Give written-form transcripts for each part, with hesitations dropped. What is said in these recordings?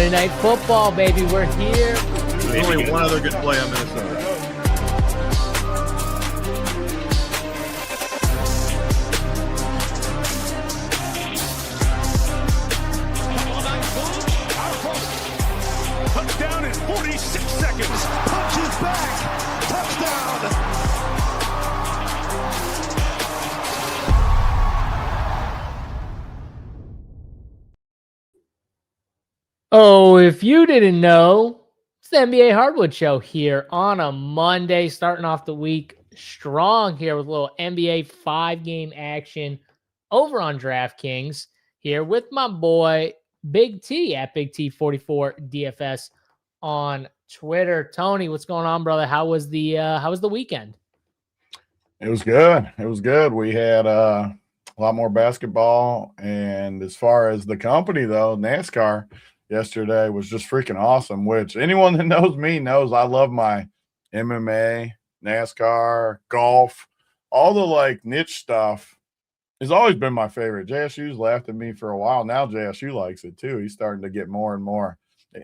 Monday Night Football, baby. We're here. There's only one other good play on Minnesota. Touchdown in 46 seconds. Punches back. Touchdown. Oh, if you didn't know, it's the NBA Hardwood Show here on a Monday, starting off the week strong here with a little NBA 5-game action over on DraftKings here with my boy Big T at Big T44 DFS on Twitter. Tony, what's going on, brother? How was the weekend? It was good. It was good. We had a lot more basketball, and as far as the company though, NASCAR yesterday was just freaking awesome, which anyone that knows me knows I love my MMA, NASCAR, golf, all the like niche stuff has always been my favorite. JSU's laughed at me for a while. Now JSU likes it too. He's starting to get more and more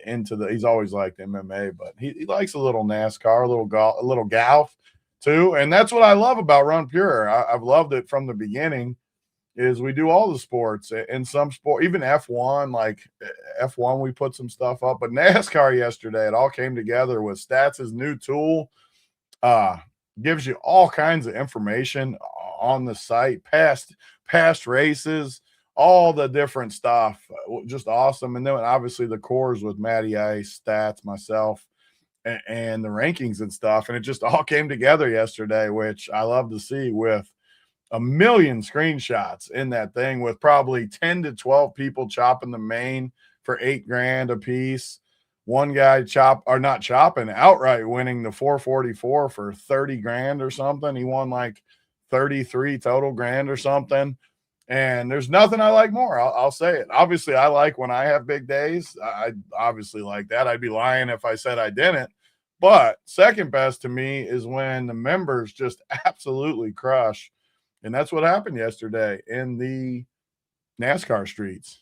into he's always liked MMA, but he likes a little NASCAR, a little golf, a little golf too. And that's what I love about Run Pure. I've loved it from the beginning. Is we do all the sports and some sport, even F1, like F1, we put some stuff up. But NASCAR yesterday, it all came together with Stats' new tool. Gives you all kinds of information on the site, past races, all the different stuff. Just awesome. And then obviously the cores with Matty Ice, Stats, myself, and the rankings and stuff. And it just all came together yesterday, which I love to see with a million screenshots in that thing with probably 10 to 12 people chopping the main for $8,000 a piece. One guy outright winning the 444 for 30 grand or something. He won like 33 total grand or something. And there's nothing I like more. I'll say it. Obviously, I like when I have big days. I obviously like that. I'd be lying if I said I didn't. But second best to me is when the members just absolutely crush. And that's what happened yesterday in the NASCAR streets.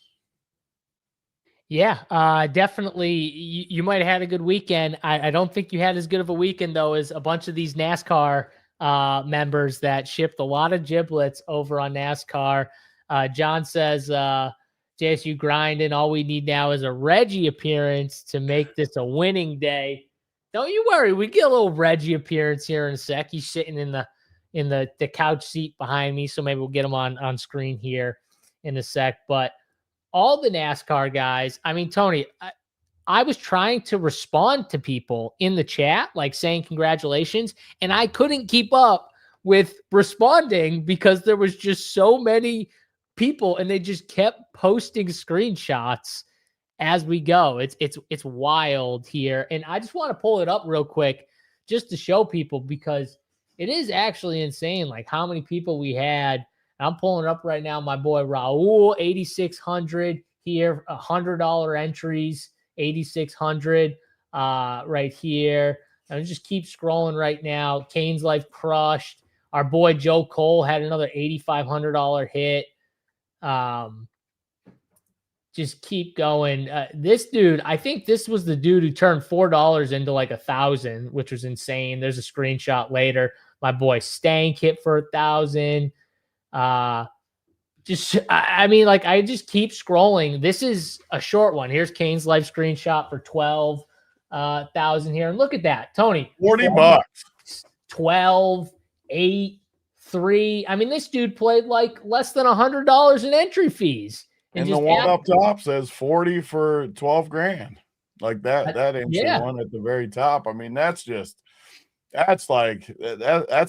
Yeah, definitely. You might have had a good weekend. I don't think you had as good of a weekend, though, as a bunch of these NASCAR members that shipped a lot of giblets over on NASCAR. John says, JSU grinding. All we need now is a Reggie appearance to make this a winning day. Don't you worry. We get a little Reggie appearance here in a sec. He's sitting in the couch seat behind me, so maybe we'll get him on screen here in a sec. But all the NASCAR guys, I mean, Tony, I was trying to respond to people in the chat, like saying congratulations, and I couldn't keep up with responding because there was just so many people, and they just kept posting screenshots as we go. It's wild here, and I just want to pull it up real quick just to show people because it is actually insane, like how many people we had. I'm pulling it up right now. My boy Raul, 8,600 here, $100 entries, 8,600 right here. And just keep scrolling right now. Kane's Life crushed. Our boy Joe Cole had another $8,500 hit. Just keep going. This dude, I think this was the dude who turned $4 into like 1,000, which was insane. There's a screenshot later. My boy Stank hit for 1,000. I mean, like I just keep scrolling. This is a short one. Here's Kane's Life screenshot for 12,000 here. And look at that, Tony. $40. 12, 8, 3. I mean, this dude played like less than $100 in entry fees. And the one up top says 40 for 12 grand. Like that entry one at the very top. I mean, that's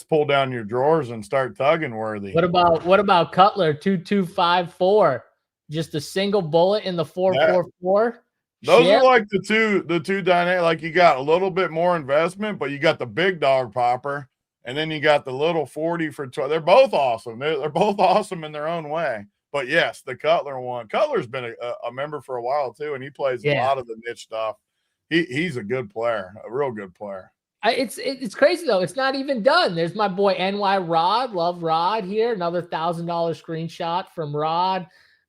pull down your drawers and start tugging worthy. What about Cutler 2254? Just a single bullet in the 444. Those are like the two dynamic. Like you got a little bit more investment, but you got the big dog popper, and then you got the little 40 for 12. They're both awesome. They're both awesome in their own way. But yes, the Cutler one. Cutler's been a member for a while too, and he plays a lot of the niche stuff. He's a good player, a real good player. It's crazy though. It's not even done. There's my boy NY Rod. Love Rod here. Another $1,000 screenshot from Rod.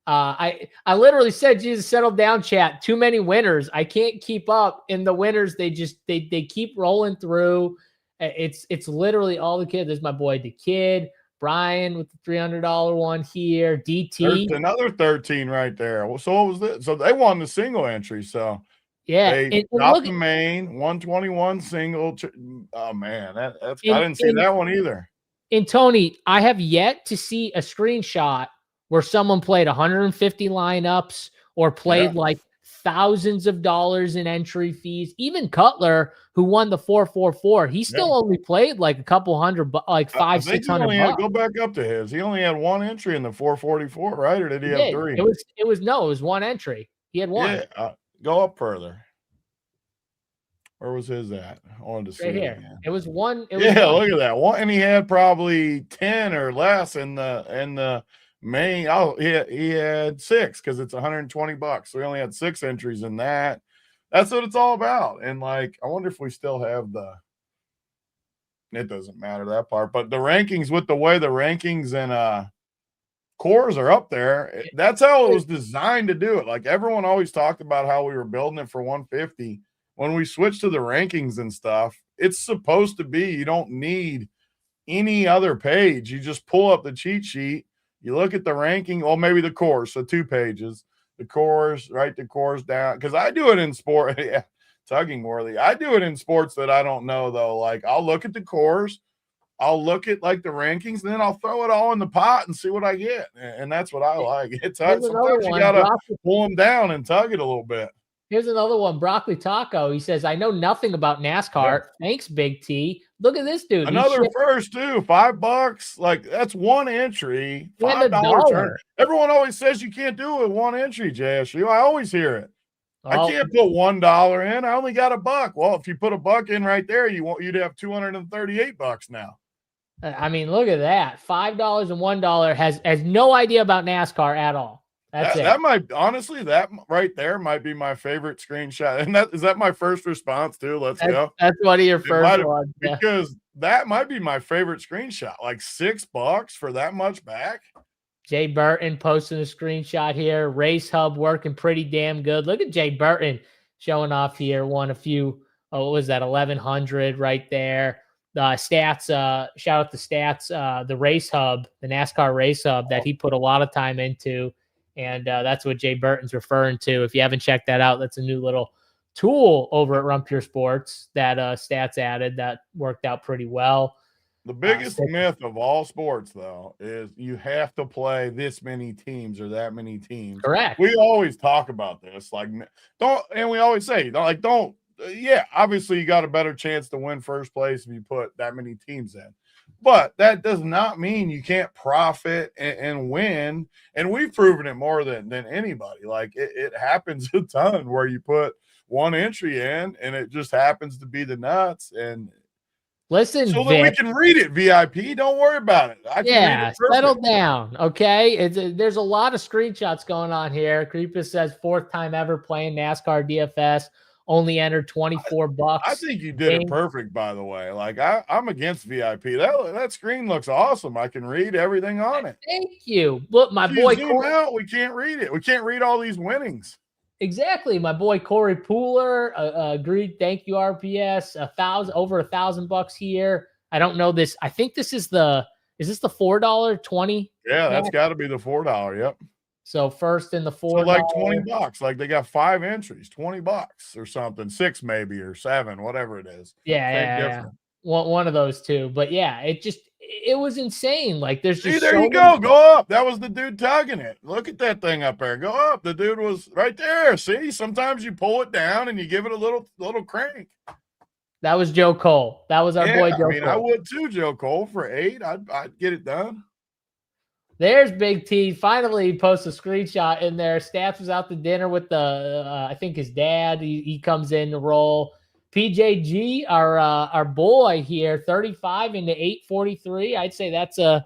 I literally said, Jesus, settle down, chat. Too many winners. I can't keep up. In the winners, they keep rolling through. It's literally all the kids. There's my boy the kid, Brian with the $300 one here. DT. There's another 13 right there. Well, so what was this? So they won the single entry. So yeah, they dropped the main 121 single. Oh man, that's I didn't see that one either. And Tony, I have yet to see a screenshot where someone played 150 lineups or played like thousands of dollars in entry fees. Even Cutler, who won the 444, he still only played like a couple hundred, like $500-600. Go back up to his. He only had one entry in the 444, right? Or did he have three? It was one entry. He had one. Yeah, go up further. Where was his at? I wanted to see here. It was one. Look at that one, and he had probably 10 or less in the main. Oh, he had 6 because it's $120. So we only had 6 entries in that. That's what it's all about. And like, I wonder if we still have it doesn't matter that part, but the rankings, with the way the rankings and cores are up there, that's how it was designed to do it. Like everyone always talked about how we were building it for 150. When we switch to the rankings and stuff, it's supposed to be, you don't need any other page. You just pull up the cheat sheet. You look at the ranking, or maybe the cores. So 2 pages, the cores, write the cores down. Because I do it in sport. Yeah, tugging worthy. I do it in sports that I don't know, though. Like I'll look at the cores, I'll look at like the rankings, and then I'll throw it all in the pot and see what I get. And that's what I like. Sometimes you got to pull them down and tug it a little bit. Here's another one, Broccoli Taco. He says, I know nothing about NASCAR. Thanks, Big T. Look at this dude. Another first, too. $5. Like, that's one entry. $5. Everyone always says you can't do it with one entry, JSU. I always hear it. I can't put $1 in. I only got $1. Well, if you put $1 in right there, you'd have $238 now. I mean, look at that. $5 and $1 has no idea about NASCAR at all. That might, honestly, that right there might be my favorite screenshot. And is that my first response too? Let's go. That's one of your first ones. Because that might be my favorite screenshot. Like $6 for that much back. Jay Burton posting a screenshot here. Race Hub working pretty damn good. Look at Jay Burton showing off here. Won a few, what was that? 1,100 right there. Stats, shout out to Stats, the Race Hub, the NASCAR Race Hub that he put a lot of time into. And that's what Jay Burton's referring to. If you haven't checked that out, that's a new little tool over at Run Pure Sports that Stats added that worked out pretty well. The biggest myth of all sports, though, is you have to play this many teams or that many teams. Correct. We always talk about this. Like, and we always say, obviously you got a better chance to win first place if you put that many teams in. But that does not mean you can't profit and win. And we've proven it more than anybody. Like it happens a ton where you put one entry in and it just happens to be the nuts. And listen, so that we can read it, VIP. Don't worry about it. I can read it settle down. Okay. There's a lot of screenshots going on here. Creepus says 4th time ever playing NASCAR DFS. Only entered $24. I think you did it perfect, by the way. Like I'm against VIP. That screen looks awesome. I can read everything on it. Thank you. Look, my boy. We can't read it. We can't read all these winnings. Exactly. My boy Corey Pooler agreed. Thank you, RPS. Over $1,000 here. I don't know this. I think this is is this the $4.20? Yeah, that's got to be the $4. Yep. So first in the $4. So like $20. Like they got 5 entries, $20 or something, 6 maybe or 7, whatever it is. Yeah. One of those two. But yeah, it was insane. Like there's just there you go. Go up. That was the dude tugging it. Look at that thing up there. Go up. The dude was right there. See, sometimes you pull it down and you give it a little crank. That was Joe Cole. That was our boy Joe Cole. I would too, Joe Cole. For 8, I'd get it done. There's Big T. Finally, he posts a screenshot in there. Stats was out to dinner with I think his dad. He comes in to roll. PJG, our boy here, 35 into 843. I'd say that's a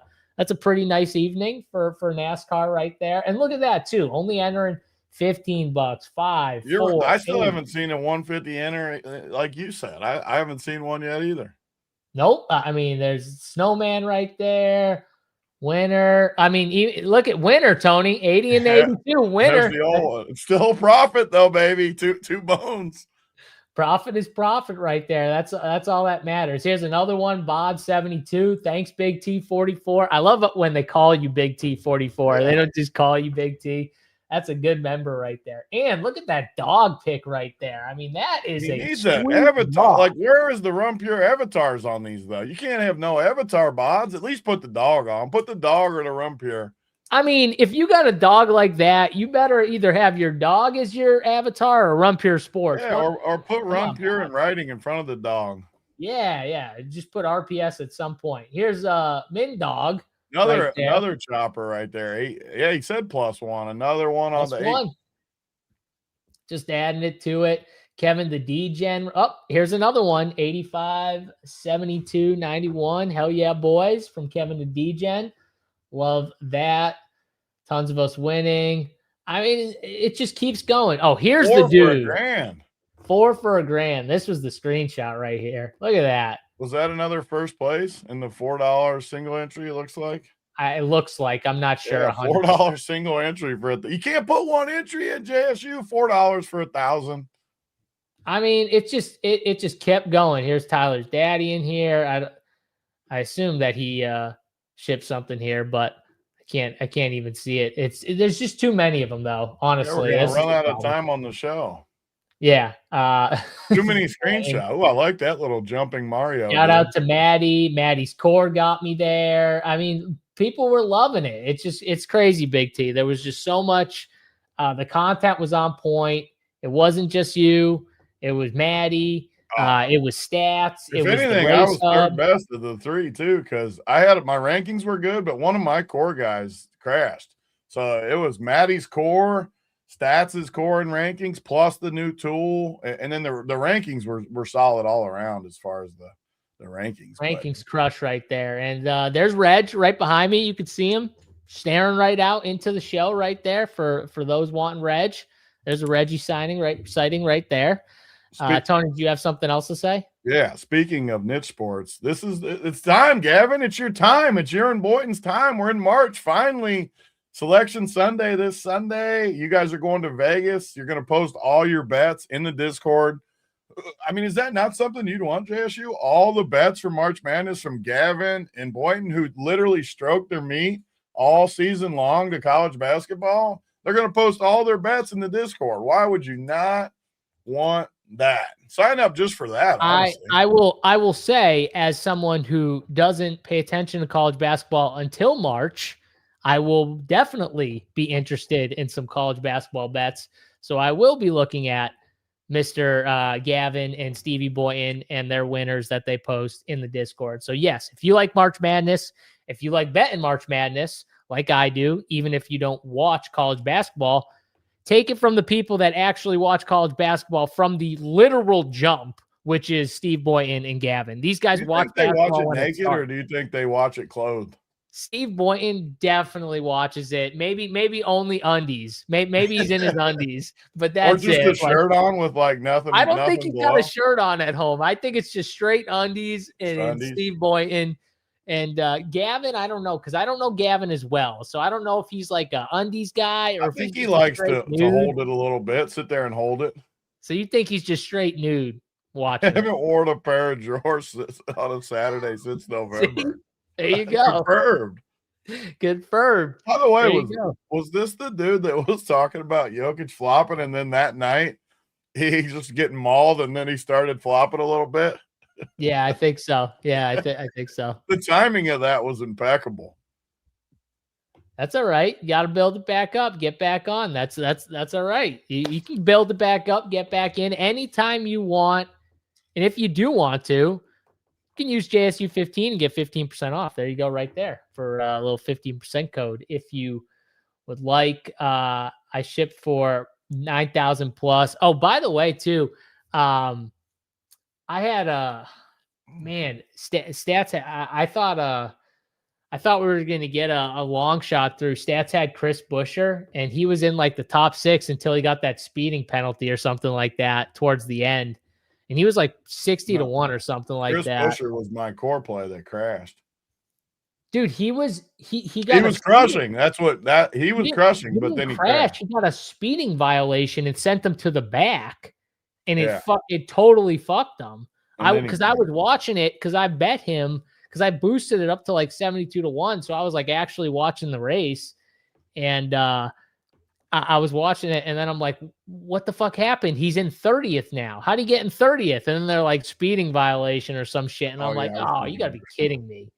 pretty nice evening for NASCAR right there. And look at that too. Only entering $15, 5. I still haven't seen a 150 enter like you said. I haven't seen one yet either. Nope. I mean, there's Snowman right there. Winner. I mean, look at winner, Tony. 80 and 82. Winner. There's the old one. Still profit though, baby. Two bones. Profit is profit right there. That's all that matters. Here's another one. Bod 72. Thanks, Big T 44. I love it when they call you Big T 44. Yeah. They don't just call you Big T. That's a good member right there. And look at that dog pick right there. I mean, that is He a needs an sweet avatar. dog. Like, where is the Run Pure avatars on these though? You can't have no avatar bods. At least put the dog on. Put the dog or the Run Pure. I mean, if you got a dog like that, you better either have your dog as your avatar or Run Pure Sports. Yeah, or put Run Pure in writing in front of the dog. Yeah. Just put RPS at some point. Here's Min Dog. Another chopper right there. He said +1. Another one on the +1. Just adding it to it. Kevin the D-Gen. Oh, here's another one. 85, 72, 91. Hell yeah, boys. From Kevin the D-Gen. Love that. Tons of us winning. I mean, it just keeps going. Oh, here's the dude. $4 for $1,000. This was the screenshot right here. Look at that. Was that another first place in the $4 single entry? It looks like. It looks like. I'm not sure. Yeah, $4 single entry for it. You can't put one entry in JSU. $4 for 1,000. I mean, it just kept going. Here's Tyler's daddy in here. I assume that he shipped something here, but I can't even see it. There's just too many of them though. Honestly, we're gonna run out of time on the show. Yeah. Too many screenshots. Oh, I like that little jumping Mario. Shout out to Maddie. Maddie's core got me there. I mean, people were loving it. It's crazy, Big T. There was just so much. The content was on point. It wasn't just you. It was Maddie. It was stats. If anything, I was third best of the three too, because my rankings were good, but one of my core guys crashed. So it was Maddie's core, Stats' core and rankings, plus the new tool, and then the rankings were solid all around as far as the rankings. Rankings crush right there, and there's Reg right behind me. You can see him staring right out into the show right there. For those wanting Reg, there's a Reggie sighting right there. Tony, do you have something else to say? Yeah. Speaking of niche sports, it's time, Gavin. It's your time. It's your and Boynton's time. We're in March. Finally, Selection Sunday this Sunday. You guys are going to Vegas. You're going to post all your bets in the Discord. I mean, is that not something you'd want, JSU? All the bets for March Madness from Gavin and Boynton, who literally stroked their meat all season long to college basketball. They're going to post all their bets in the Discord. Why would you not want that? Sign up just for that. Honestly. I will say, as someone who doesn't pay attention to college basketball until March, I will definitely be interested in some college basketball bets. So I will be looking at Mr. Gavin and Stevie Boynton and their winners that they post in the Discord. So yes, if you like March Madness, if you like betting March Madness, like I do, even if you don't watch college basketball, take it from the people that actually watch college basketball from the literal jump, which is Steve Boynton and Gavin. These guys watch basketball. They watch it naked, or do you think they watch it clothed? Steve Boynton definitely watches it. Maybe only undies. Maybe he's in his undies, but that's or just it. a shirt on with like nothing. I don't think he's got a shirt. shirt on at home. I think it's just straight undies and Steve Boynton. And Gavin, I don't know, because I don't know Gavin as well. So I don't know if he's like a undies guy or I think he likes to hold it a little bit, sit there and hold it. So you think he's just straight nude watching? I haven't worn a pair of drawers on a Saturday since November. There you go. Confirmed. By the way, was this the dude that was talking about Jokic flopping, and then that night he's just getting mauled, and then he started flopping a little bit? Yeah, I think so. Yeah, I think so. The timing of that was impeccable. That's all right. You got to build it back up, get back on. That's all right. You can build it back up, get back in anytime you want. And if you do want to, you can use JSU 15 and get 15% off. There you go, right there for a little 15% code. If you would like, I shipped for 9,000 plus. Oh, by the way, too, I had stats. I thought we were going to get a long shot through. Stats had Chris Buescher, and he was in like the top 6 until he got that speeding penalty or something like that towards the end. And he was like 60 to 1 or something like that. Chris Buescher was my core play that crashed. Dude, he was crushing. That's what he was crushing, but then he crashed. He got a speeding violation and sent him to the back, and Yeah. it totally fucked him. Because I was watching it because I bet him because I boosted it up to like 72-1, so I was like actually watching the race, and I was watching it, and then I'm like, what the fuck happened? He's in 30th now. How'd he get in 30th? And then they're like speeding violation or some shit, and I'm like, oh, you gotta be kidding me.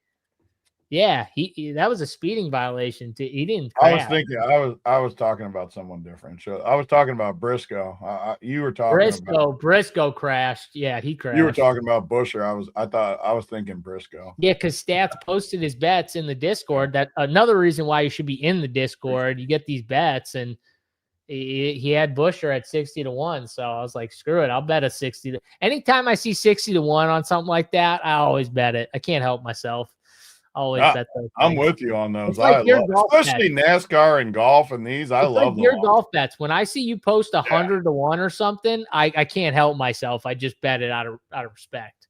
Yeah, he that was a speeding violation. He didn't crash. I was thinking I was talking about someone different. So I was talking about Briscoe. You were talking about Briscoe crashed. Yeah, he crashed. You were talking about Busher. I was thinking Briscoe. Yeah, because Stats posted his bets in the Discord. That another reason why you should be in the Discord. You get these bets, and he had Busher at 60-1. So I was like, screw it, I'll bet a 60. Anytime I see 60-1 on something like that, I always bet it. I can't help myself. Always bet those. I'm with you on those. Like especially NASCAR and golf and these. I love your golf bets. When I see you post 100-1 or something, I can't help myself. I just bet it out of respect.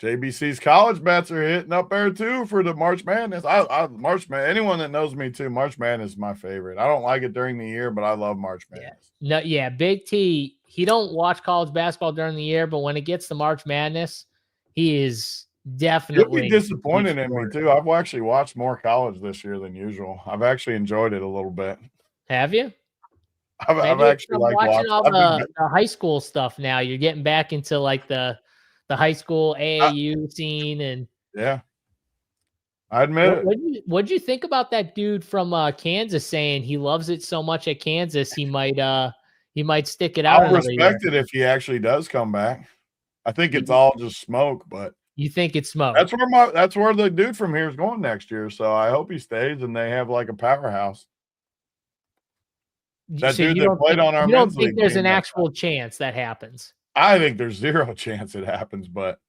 JBC's college bets are hitting up there too for the March Madness. Anyone that knows me too, March Madness is my favorite. I don't like it during the year, but I love March Madness. Big T. He don't watch college basketball during the year, but when it gets to March Madness, he is definitely. You'll be disappointed in me too. I've actually watched more college this year than usual. I've actually enjoyed it a little bit. Have you? I've actually liked watching all the high school stuff now. You're getting back into like the high school AAU scene, and yeah, I admit it. What'd you think about that dude from Kansas saying he loves it so much at Kansas he might stick it out? I'll respect it if he actually does come back. I think it's all just smoke, but. You think it's smoke? That's where the dude from here is going next year. So I hope he stays and they have like a powerhouse. That dude that played on our men's league. You don't think there's an actual chance that happens? I think there's zero chance it happens, but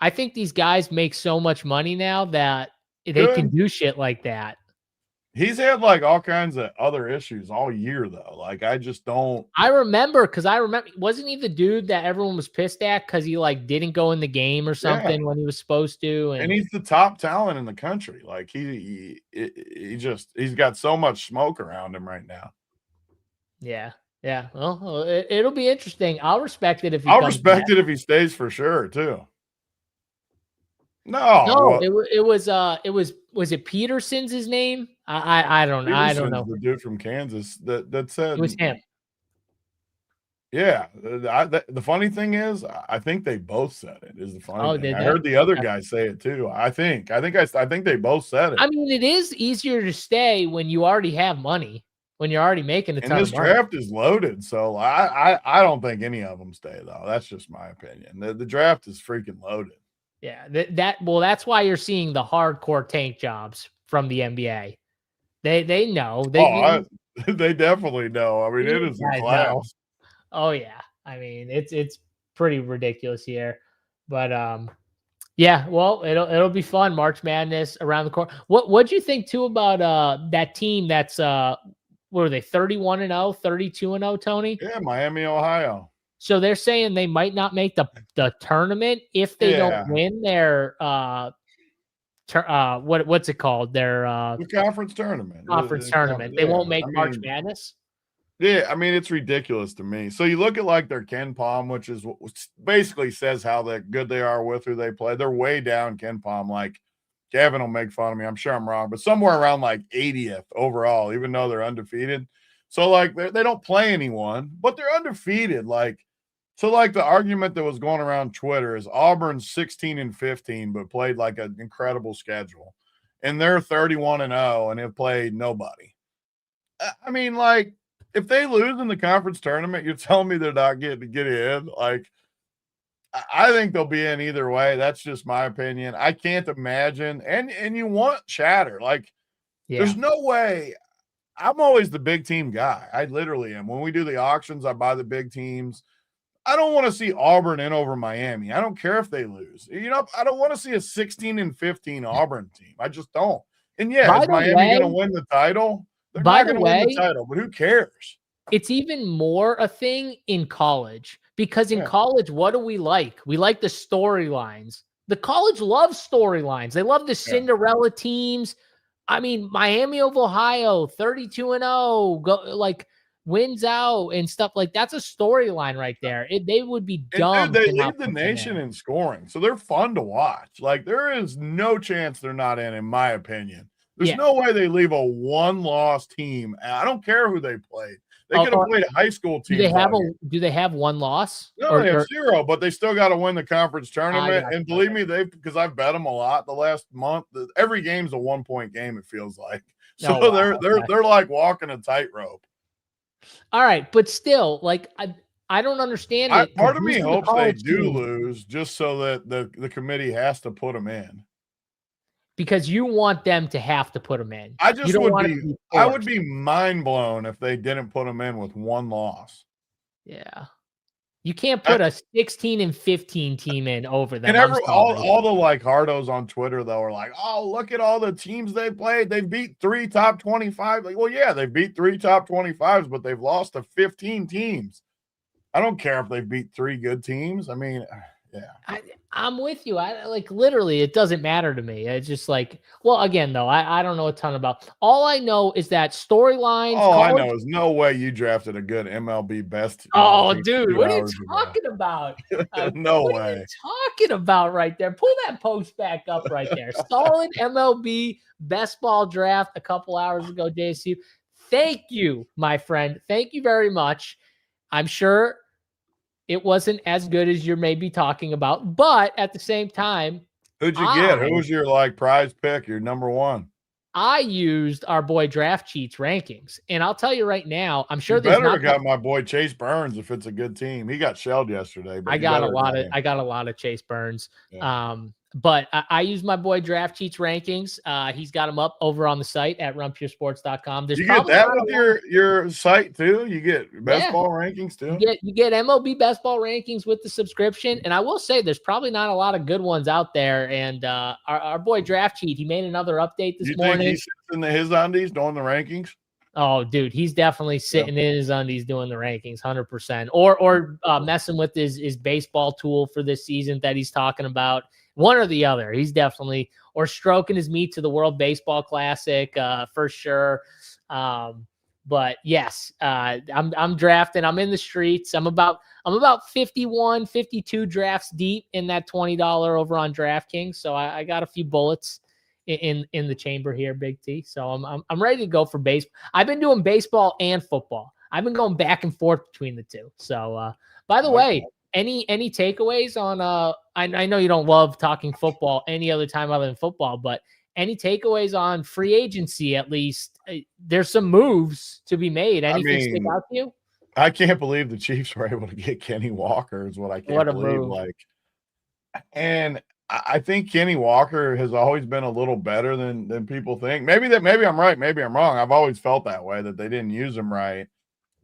I think these guys make so much money now that they can do shit like that. He's had like all kinds of other issues all year though. Like I just don't. I remember wasn't he the dude that everyone was pissed at because he like didn't go in the game or something when he was supposed to? And he's the top talent in the country. Like he's got so much smoke around him right now. Yeah. Yeah. Well, it'll be interesting. I'll respect it if he. I'll respect it if he stays for sure too. No, was it Peterson's his name? I don't know. The dude from Kansas that said it was him. Yeah, the funny thing is, I think they both said it. Is the funny thing. I heard the other guy say it too. I think they both said it. I mean, it is easier to stay when you already have money, when you're already making a ton of money. And this draft is loaded, so I don't think any of them stay though. That's just my opinion. The draft is freaking loaded. Yeah, that's why you're seeing the hardcore tank jobs from the NBA. They know. They definitely know. I mean, it is a class. Know. Oh yeah, I mean it's pretty ridiculous here, but yeah. Well, it'll be fun. March Madness around the corner. What'd you think too about that team? That's what are they? 31-0, 32-0. Tony? Yeah, Miami, Ohio. So they're saying they might not make the tournament if they don't win their what's it called? Their the conference tournament. Conference tournament. They won't make March Madness. Yeah, I mean it's ridiculous to me. So you look at like their Ken Palm, which is basically says how good they are with who they play. They're way down Ken Palm. Like Gavin will make fun of me. I'm sure I'm wrong, but somewhere around like 80th overall, even though they're undefeated. So like they don't play anyone, but they're undefeated. Like. So, like, the argument that was going around Twitter is Auburn's 16-15, but played like an incredible schedule. And they're 31-0 and have played nobody. I mean, like, if they lose in the conference tournament, you're telling me they're not getting to get in? Like, I think they'll be in either way. That's just my opinion. I can't imagine. And you want chatter. Like, there's no way. I'm always the big team guy. I literally am. When we do the auctions, I buy the big teams. I don't want to see Auburn in over Miami. I don't care if they lose. You know, I don't want to see a 16-15 Auburn team. I just don't. And yeah, is Miami going to win the title? They're not going to win the title, but who cares? It's even more a thing in college because in college, what do we like? We like the storylines. The college loves storylines. They love the Cinderella teams. I mean, Miami of Ohio, 32-0, go like wins out and stuff like that's a storyline right there. They would be dumb. And dude, they to not lead the put them nation in. in scoring, so they're fun to watch. Like there is no chance they're not in my opinion. There's Yeah. no way they leave a one-loss team. I don't care who they played. They could have played high school teams. Do they have one loss? No, they have 0, but they still got to win the conference tournament. And believe me, because I've bet them a lot the last month. Every game's a 1-point game. It feels like so. They're like walking a tightrope. All right, but still, like I don't understand it. Part of me hopes they do lose just so that the committee has to put them in. Because you want them to have to put them in. I would be mind blown if they didn't put them in with one loss. Yeah. You can't put a 16 and 15 team in over them. And all the like hardos on Twitter though are like, oh, look at all the teams they played. They beat 3 top 25. Like, well, yeah, they beat 3 top 25s, but they've lost to 15 teams. I don't care if they beat 3 good teams. I mean, yeah. I'm with you. I like literally it doesn't matter to me. It's just like, well, again, though, I don't know a ton about. All I know is that storylines. All I know is no way you drafted a good MLB best. Oh, dude, what are you talking about? No way. What are you talking about right there? Pull that post back up right there. Solid MLB best ball draft a couple hours ago, JSU. Thank you, my friend. Thank you very much. I'm sure it wasn't as good as you're maybe talking about, but at the same time, who'd you get? Who was your like prize pick? Your number one? I used our boy Draft Cheats rankings, and I'll tell you right now, I'm sure you better have got my boy Chase Burns if it's a good team. He got shelled yesterday. But I got a lot of Chase Burns. Yeah. But I use my boy Draft Cheats rankings. He's got them up over on the site at runpuresports.com. You get that with your site too? You get best ball rankings too? You get MLB best ball rankings with the subscription. And I will say there's probably not a lot of good ones out there. And our boy Draft Cheat, he made another update this morning. Think he sits in his undies doing the rankings? Oh, dude, he's definitely sitting in his undies doing the rankings, 100%. Or messing with his baseball tool for this season that he's talking about. One or the other. He's definitely, or stroking his meat to the World Baseball Classic for sure. But yes, I'm drafting. I'm in the streets. I'm about 51, 52 drafts deep in that $20 over on DraftKings. So I got a few bullets in the chamber here, Big T. So I'm ready to go for baseball. I've been doing baseball and football. I've been going back and forth between the two. So by the way, any takeaways on I know you don't love talking football any other time other than football, but any takeaways on free agency? At least there's some moves to be made. Anything stick out to you? I can't believe the Chiefs were able to get Kenny Walker is what I can't believe. Move. Like, and I think Kenny Walker has always been a little better than people think. Maybe I'm right. Maybe I'm wrong. I've always felt that way, that they didn't use him right.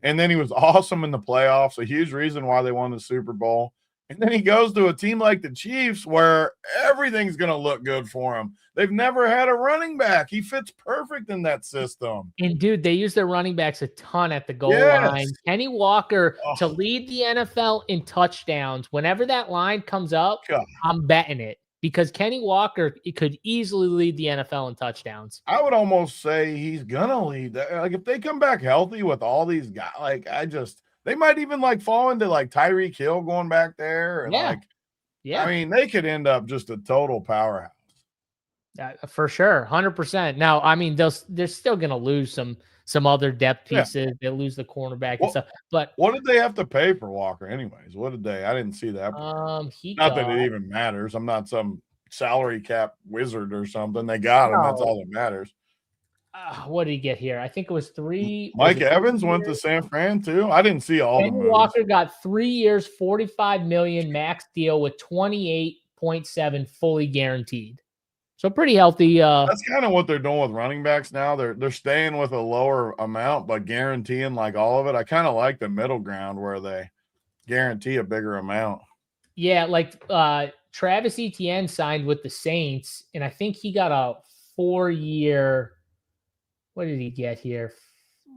And then he was awesome in the playoffs, a huge reason why they won the Super Bowl. And then he goes to a team like the Chiefs where everything's going to look good for him. They've never had a running back. He fits perfect in that system. And, dude, they use their running backs a ton at the goal line. Kenny Walker to lead the NFL in touchdowns. Whenever that line comes up, I'm betting it. Because Kenny Walker could easily lead the NFL in touchdowns. I would almost say he's gonna lead. Like if they come back healthy with all these guys, like they might even like fall into like Tyreek Hill going back there, and I mean they could end up just a total powerhouse. For sure, 100%. Now, I mean they're still gonna lose some other depth pieces. They lose the cornerback and stuff. But what did they have to pay for Walker anyways? What did they? I didn't see that. Not that it even matters. I'm not some salary cap wizard or something. They got him. That's all that matters. What did he get here? I think it was 3. Mike Evans went to San Fran too. I didn't see all the moves. Walker got 3 years, $45 million max deal with 28.7 fully guaranteed. So pretty healthy. That's kind of what they're doing with running backs now. They're staying with a lower amount, but guaranteeing like all of it. I kind of like the middle ground where they guarantee a bigger amount. Yeah, like Travis Etienne signed with the Saints, and I think he got a 4-year. What did he get here?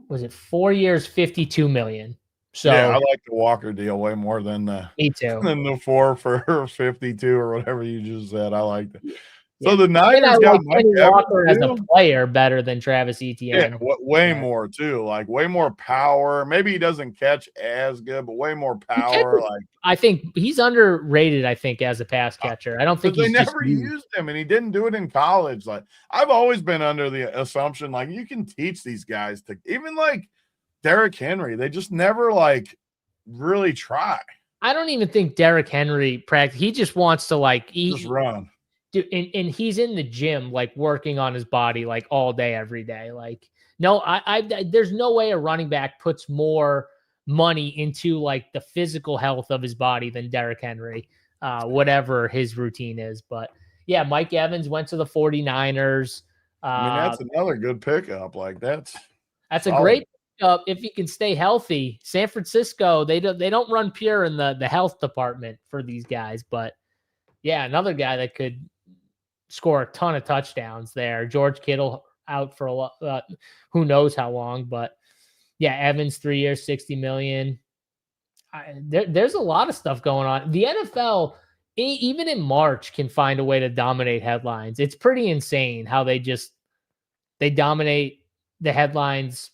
Was it 4 years, $52 million? So yeah, I like the Walker deal way more than the me too. 4 for 52 or whatever you just said. I like that. Yeah. So the And I Niners got like Mike Kenny Evans Walker as a too? player better than Travis Yeah, Etienne. way more too. Like way more power. Maybe he doesn't catch as good, but way more power. Like I think he's underrated, I think, as a pass catcher. I don't think because they he's just never used. used him, and he didn't do it in college. Like I've always been under the assumption, like you can teach these guys to even like Derrick Henry. They just never like really try. I don't even think Derrick Henry practice. He just wants to like Just run. dude, and he's in the gym like working on his body like all day, every day. Like, no, there's no way a running back puts more money into like the physical health of his body than Derrick Henry, whatever his routine is. But yeah, Mike Evans went to the 49ers. I mean, that's another good pickup. Like that's a solid. great pickup if he can stay healthy. San Francisco, they don't run pure in the health department for these guys, but yeah, another guy that could score a ton of touchdowns there. George Kittle out for a lot, who knows how long, but yeah, Evans 3 years, 60 million. There's a lot of stuff going on. The NFL, even in March, can find a way to dominate headlines. It's pretty insane how they dominate the headlines.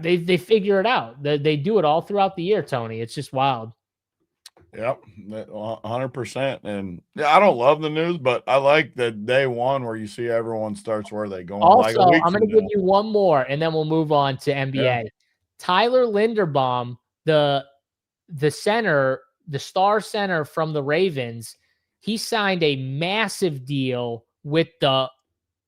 They figure it out. They do it all throughout the year, Tony. It's just wild. Yep, 100%. And yeah, I don't love the news, but I like the day one where you see everyone starts where they going. Also, like I'm going to give you one more, and then we'll move on to NBA. Yeah. Tyler Linderbaum, the center, the star center from the Ravens, he signed a massive deal with the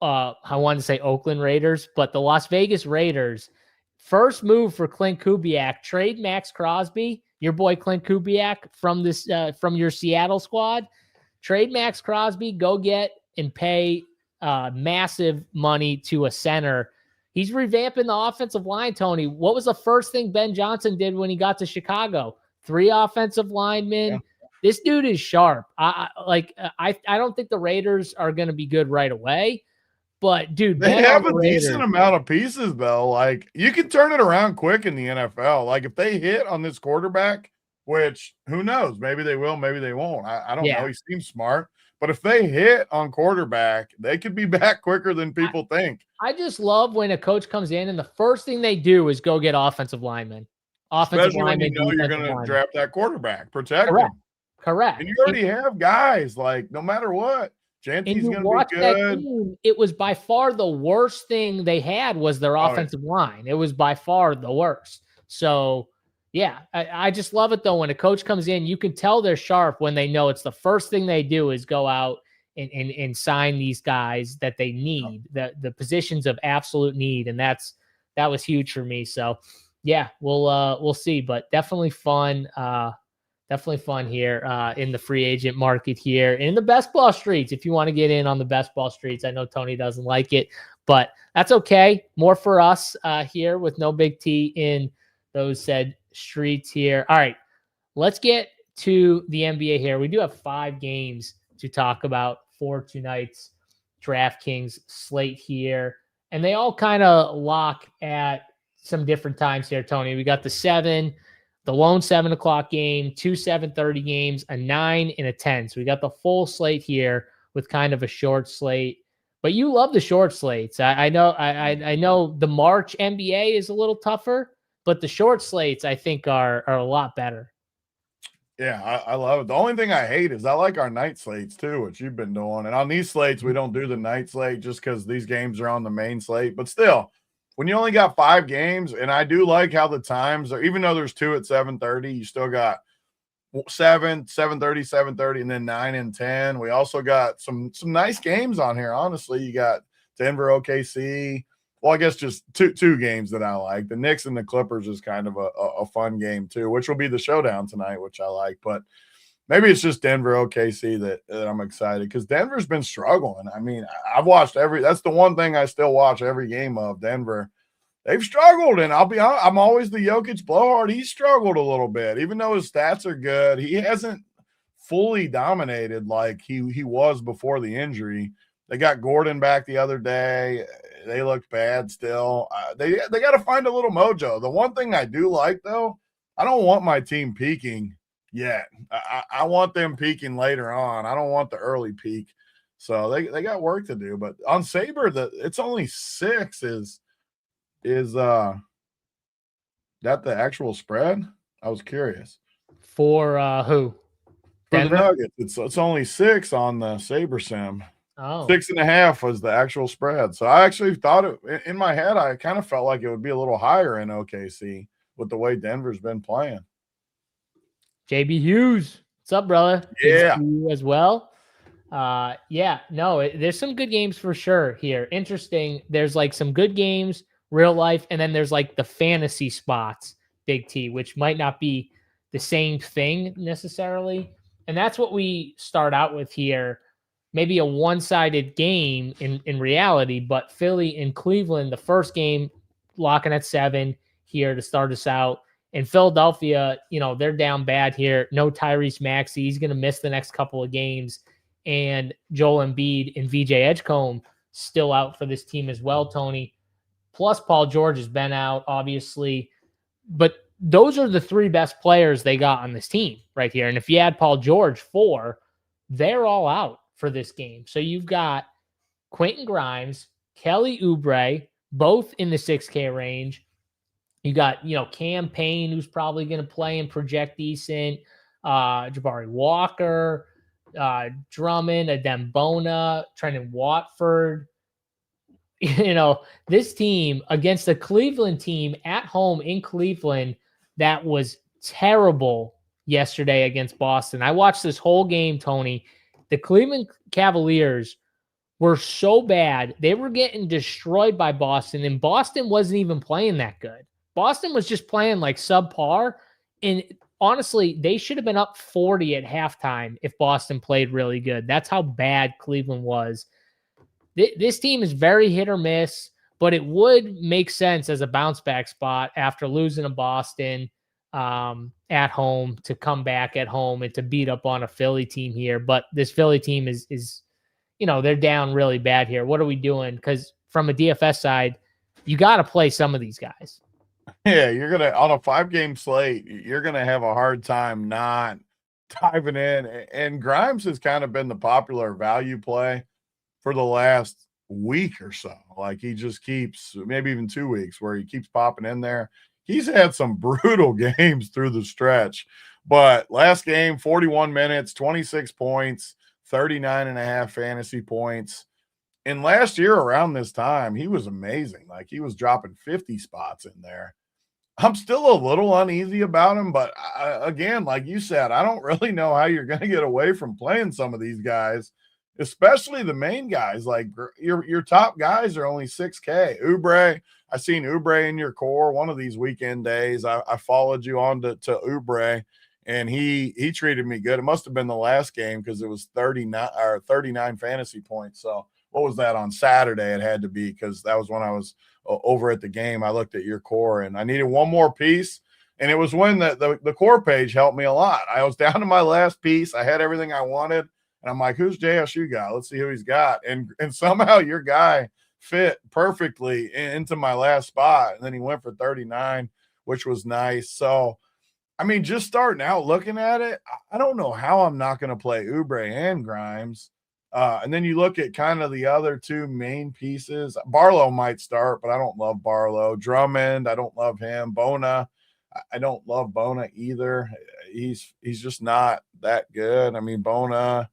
I wanted to say Oakland Raiders, but the Las Vegas Raiders. First move for Clint Kubiak, trade Max Crosby, your boy Clint Kubiak from this from your Seattle squad. Trade Max Crosby, go get and pay massive money to a center. He's revamping the offensive line, Tony. What was the first thing Ben Johnson did when he got to Chicago? 3 offensive linemen. Yeah. This dude is sharp. I don't think the Raiders are going to be good right away. But, dude, they have a decent amount of pieces, though. Like, you can turn it around quick in the NFL. Like, if they hit on this quarterback, which who knows? Maybe they will, maybe they won't. I don't know. He seems smart. But if they hit on quarterback, they could be back quicker than people think. I just love when a coach comes in and the first thing they do is go get offensive linemen. Especially when you know you're going to draft that quarterback. Protect him. Correct. And you already have guys, like, no matter what. Janty's going to be good. Team, it was by far the worst thing they had was their offensive line. It was by far the worst. So, yeah, I just love it, though. When a coach comes in, you can tell they're sharp when they know it's the first thing they do is go out and sign these guys that they need, the positions of absolute need. And that was huge for me. So, yeah, we'll see. But definitely fun. Definitely fun here in the free agent market here in the best ball streets. If you want to get in on the best ball streets, I know Tony doesn't like it, but that's okay. More for us here with no big T in those said streets here. All right, let's get to the NBA here. We do have 5 games to talk about for tonight's DraftKings slate here, and they all kind of lock at some different times here, Tony. We got the 7. The lone 7 o'clock game, 2 7:30 games, a 9 and a 10. So we got the full slate here with kind of a short slate. But you love the short slates. I know the March NBA is a little tougher, but the short slates I think are a lot better. Yeah, I love it. The only thing I hate is I like our night slates too, which you've been doing. And on these slates, we don't do the night slate just because these games are on the main slate. But still, when you only got 5 games, and I do like how the times are, even though there's 2 at 7:30, you still got 7, 7:30, 7:30, and then 9 and 10. We also got some nice games on here. Honestly, you got Denver, OKC. Well, I guess just two games that I like. The Knicks and the Clippers is kind of a fun game too, which will be the showdown tonight, which I like. But maybe it's just Denver, OKC that I'm excited because Denver's been struggling. I mean, I've watched that's the one thing I still watch every game of Denver. They've struggled, and I'll be honest, I'm always the Jokic blowhard. He's struggled a little bit, even though his stats are good. He hasn't fully dominated like he was before the injury. They got Gordon back the other day. They looked bad still. They got to find a little mojo. The one thing I do like, though, I don't want my team peaking yet. I want them peaking later on. I don't want the early peak. So they got work to do. But on Saber, it's only 6 is that the actual spread? I was curious. For who? For Denver? the Nuggets, it's only 6 on the Saber Sim. Oh, 6.5 was the actual spread. So I actually thought in my head, I kind of felt like it would be a little higher in OKC with the way Denver's been playing. JB Hughes. What's up, brother? Yeah. Good to see you as well. There's some good games for sure here. Interesting. There's like some good games, real life, and then there's like the fantasy spots, Big T, which might not be the same thing necessarily. And that's what we start out with here. Maybe a one-sided game in reality, but Philly and Cleveland, the first game locking at 7 here to start us out. In Philadelphia, they're down bad here. No Tyrese Maxey. He's going to miss the next couple of games. And Joel Embiid and VJ Edgecombe still out for this team as well, Tony. Plus Paul George has been out, obviously. But those are the 3 best players they got on this team right here. And if you add Paul George, 4, they're all out for this game. So you've got Quentin Grimes, Kelly Oubre, both in the 6K range. You got, Cam Payne, who's probably going to play and project decent. Jabari Walker, Drummond, Adembona, Trenton Watford. This team against the Cleveland team at home in Cleveland that was terrible yesterday against Boston. I watched this whole game, Tony. The Cleveland Cavaliers were so bad. They were getting destroyed by Boston, and Boston wasn't even playing that good. Boston was just playing like subpar, and honestly, they should have been up 40 at halftime if Boston played really good. That's how bad Cleveland was. This team is very hit or miss, but it would make sense as a bounce back spot after losing to Boston at home to come back at home and to beat up on a Philly team here. But this Philly team is they're down really bad here. What are we doing? Because from a DFS side, you got to play some of these guys. Yeah, you're going to, on a 5-game slate, you're going to have a hard time not diving in. And Grimes has kind of been the popular value play for the last week or so. Like he just keeps, maybe even 2 weeks, where he keeps popping in there. He's had some brutal games through the stretch. But last game, 41 minutes, 26 points, 39.5 fantasy points. And last year around this time, he was amazing. Like he was dropping 50 spots in there. I'm still a little uneasy about him, but again, like you said, I don't really know how you're going to get away from playing some of these guys, especially the main guys. Like your top guys are only 6K. Oubre, I seen Oubre in your core one of these weekend days. I followed you on to Oubre, and he treated me good. It must have been the last game because it was 39 fantasy points. So what was that on Saturday? It had to be, because that was when I was over at the game. I looked at your core and I needed one more piece. And it was when the core page helped me a lot. I was down to my last piece. I had everything I wanted. And I'm like, who's JSU guy? Let's see who he's got. And somehow your guy fit perfectly into my last spot. And then he went for 39, which was nice. So, I mean, just starting out looking at it, I don't know how I'm not going to play Oubre and Grimes. And then you look at kind of the other 2 main pieces. Barlow might start, but I don't love Barlow. Drummond, I don't love him. Bona, I don't love Bona either. He's just not that good. I mean, Bona,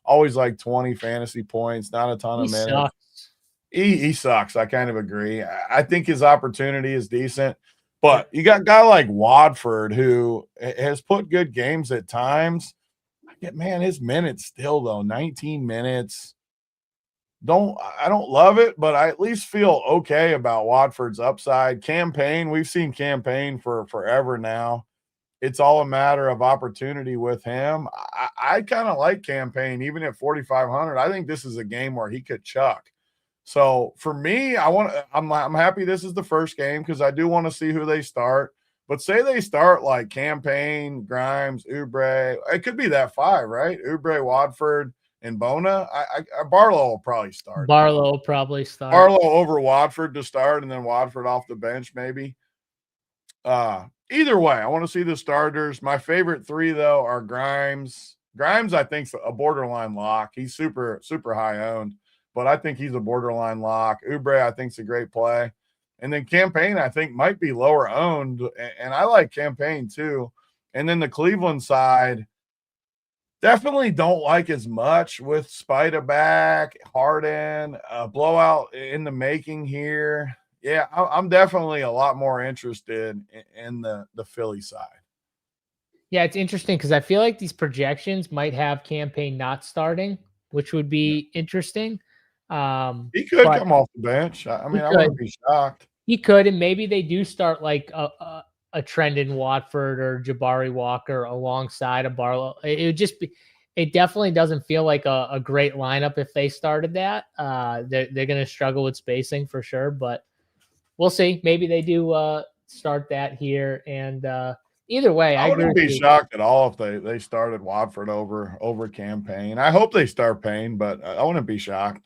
always like 20 fantasy points, not a ton of minutes. Sucks. He sucks. I kind of agree. I think his opportunity is decent, but you got a guy like Watford who has put good games at times. Man, his minutes still, though, 19 minutes. I don't love it, but I at least feel okay about Watford's upside. Cam Payne, we've seen Cam Payne for forever now. It's all a matter of opportunity with him. I kind of like Cam Payne, even at 4,500. I think this is a game where he could chuck. So for me, I'm happy this is the first game because I do want to see who they start. But say they start like Cam Payne, Grimes, Oubre. It could be that 5, right? Oubre, Watford, and Bona. Barlow will probably start. Barlow will probably start. Barlow over Watford to start, and then Watford off the bench maybe. Either way, I want to see the starters. My favorite three, though, are Grimes. Grimes, I think, is a borderline lock. He's super, super high owned, but I think he's a borderline lock. Oubre, I think, is a great play. And then Campaign, I think, might be lower owned. And I like Campaign too. And then the Cleveland side, definitely don't like as much with Spida back, Harden, blowout in the making here. Yeah, I'm definitely a lot more interested in the Philly side. Yeah, it's interesting because I feel like these projections might have Campaign not starting, which would be interesting. He could But come off the bench. I mean, he I could. wouldn't be shocked. He could, and maybe they do start like a trend in Watford or Jabari Walker alongside a Barlow. It would just be. It definitely doesn't feel like a great lineup if they started that. They're going to struggle with spacing for sure, but we'll see. Maybe they do start that here, and either way, I I agree wouldn't with be you. shocked at all if they started Watford over Campaign. I hope they start Payne, but I wouldn't be shocked.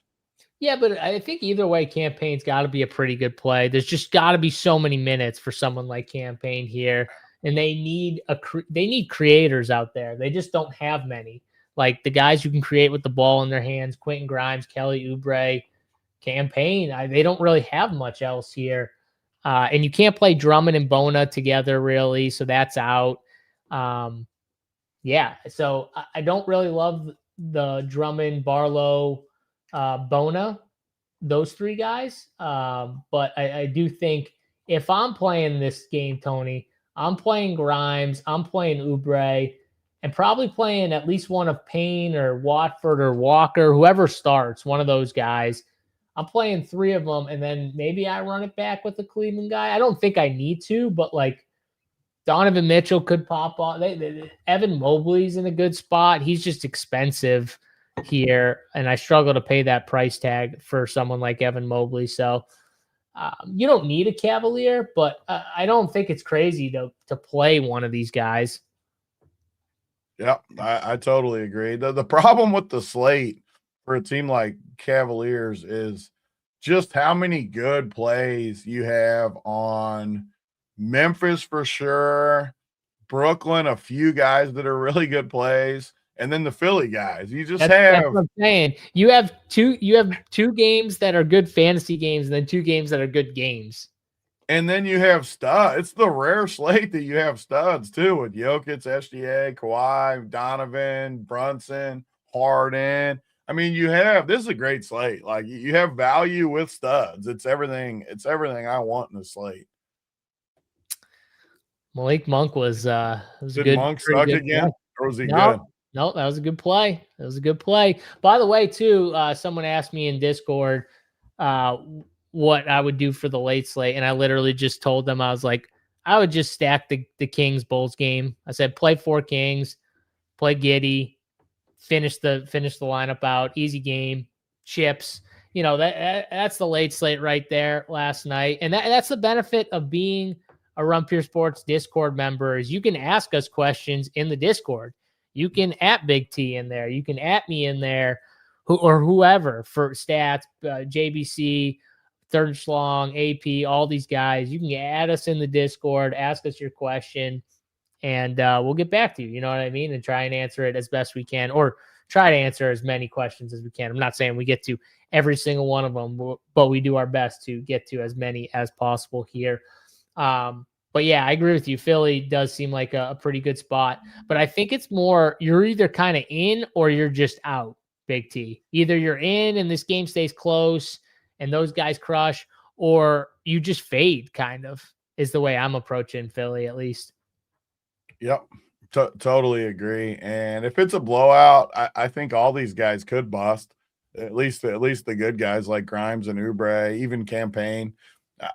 Yeah, but I think either way, Campaign's got to be a pretty good play. There's just got to be so many minutes for someone like Campaign here, and they need they need creators out there. They just don't have many. Like the guys who can create with the ball in their hands, Quentin Grimes, Kelly Oubre, Campaign. They don't really have much else here, and you can't play Drummond and Bona together really, so that's out. Yeah, so I don't really love the Drummond, Barlow, Bona, those three guys. But I do think if I'm playing this game, Tony, I'm playing Grimes, I'm playing Oubre, and probably playing at least one of Payne or Watford or Walker, whoever starts, one of those guys. I'm playing three of them, and then maybe I run it back with the Cleveland guy. I don't think I need to, but like Donovan Mitchell could pop on. Evan Mobley's in a good spot. He's just expensive here, and I struggle to pay that price tag for someone like Evan Mobley. So you don't need a Cavalier, but I don't think it's crazy to play one of these guys. Yeah, I totally agree. The problem with the slate for a team like Cavaliers is just how many good plays you have on Memphis for sure, Brooklyn, a few guys that are really good plays, and then the Philly guys. You just That's what I'm saying. You have two games that are good fantasy games, and then two games that are good games. And then you have studs. It's the rare slate that you have studs too, with Jokic, SGA, Kawhi, Donovan, Brunson, Harden. I mean, this is a great slate. Like you have value with studs. It's everything I want in the slate. Malik Monk was Did good. Monk suck again? Play. Or was he No, good? no, that was a good play. That was a good play. By the way, too, someone asked me in Discord what I would do for the late slate, and I literally just told them I was like, I would just stack the Kings Bulls game. I said play 4 Kings, play Giddey, finish the lineup out, easy game, chips. You know that's the late slate right there last night, and that's the benefit of being a Run Pure Sports Discord member is you can ask us questions in the Discord. You can at Big T in there. You can at me in there, or whoever for stats, JBC, Third Schlong, AP, all these guys. You can add us in the Discord, ask us your question, and we'll get back to you. You know what I mean? And try and answer it as best we can, or try to answer as many questions as we can. I'm not saying we get to every single one of them, but we do our best to get to as many as possible here. But yeah, I agree with you. Philly does seem like a pretty good spot, but I think it's more you're either kind of in or you're just out, Big T. Either you're in and this game stays close and those guys crush, or you just fade, kind of, is the way I'm approaching Philly, at least. Yep. Totally agree. And if it's a blowout, I think all these guys could bust. At least the good guys like Grimes and Oubre, even Campaign.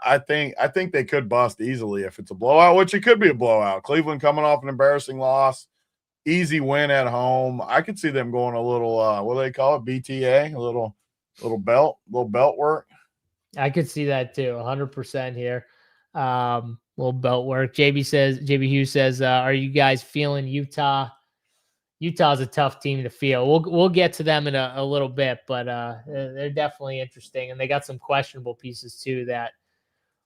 I think they could bust easily if it's a blowout, which it could be a blowout. Cleveland coming off an embarrassing loss, easy win at home. I could see them going a little what do they call it? BTA, a little belt work. I could see that too, 100% here. Little belt work. JB Hughes says, are you guys feeling Utah? Utah's a tough team to feel. We'll get to them in a little bit, but they're definitely interesting, and they got some questionable pieces too that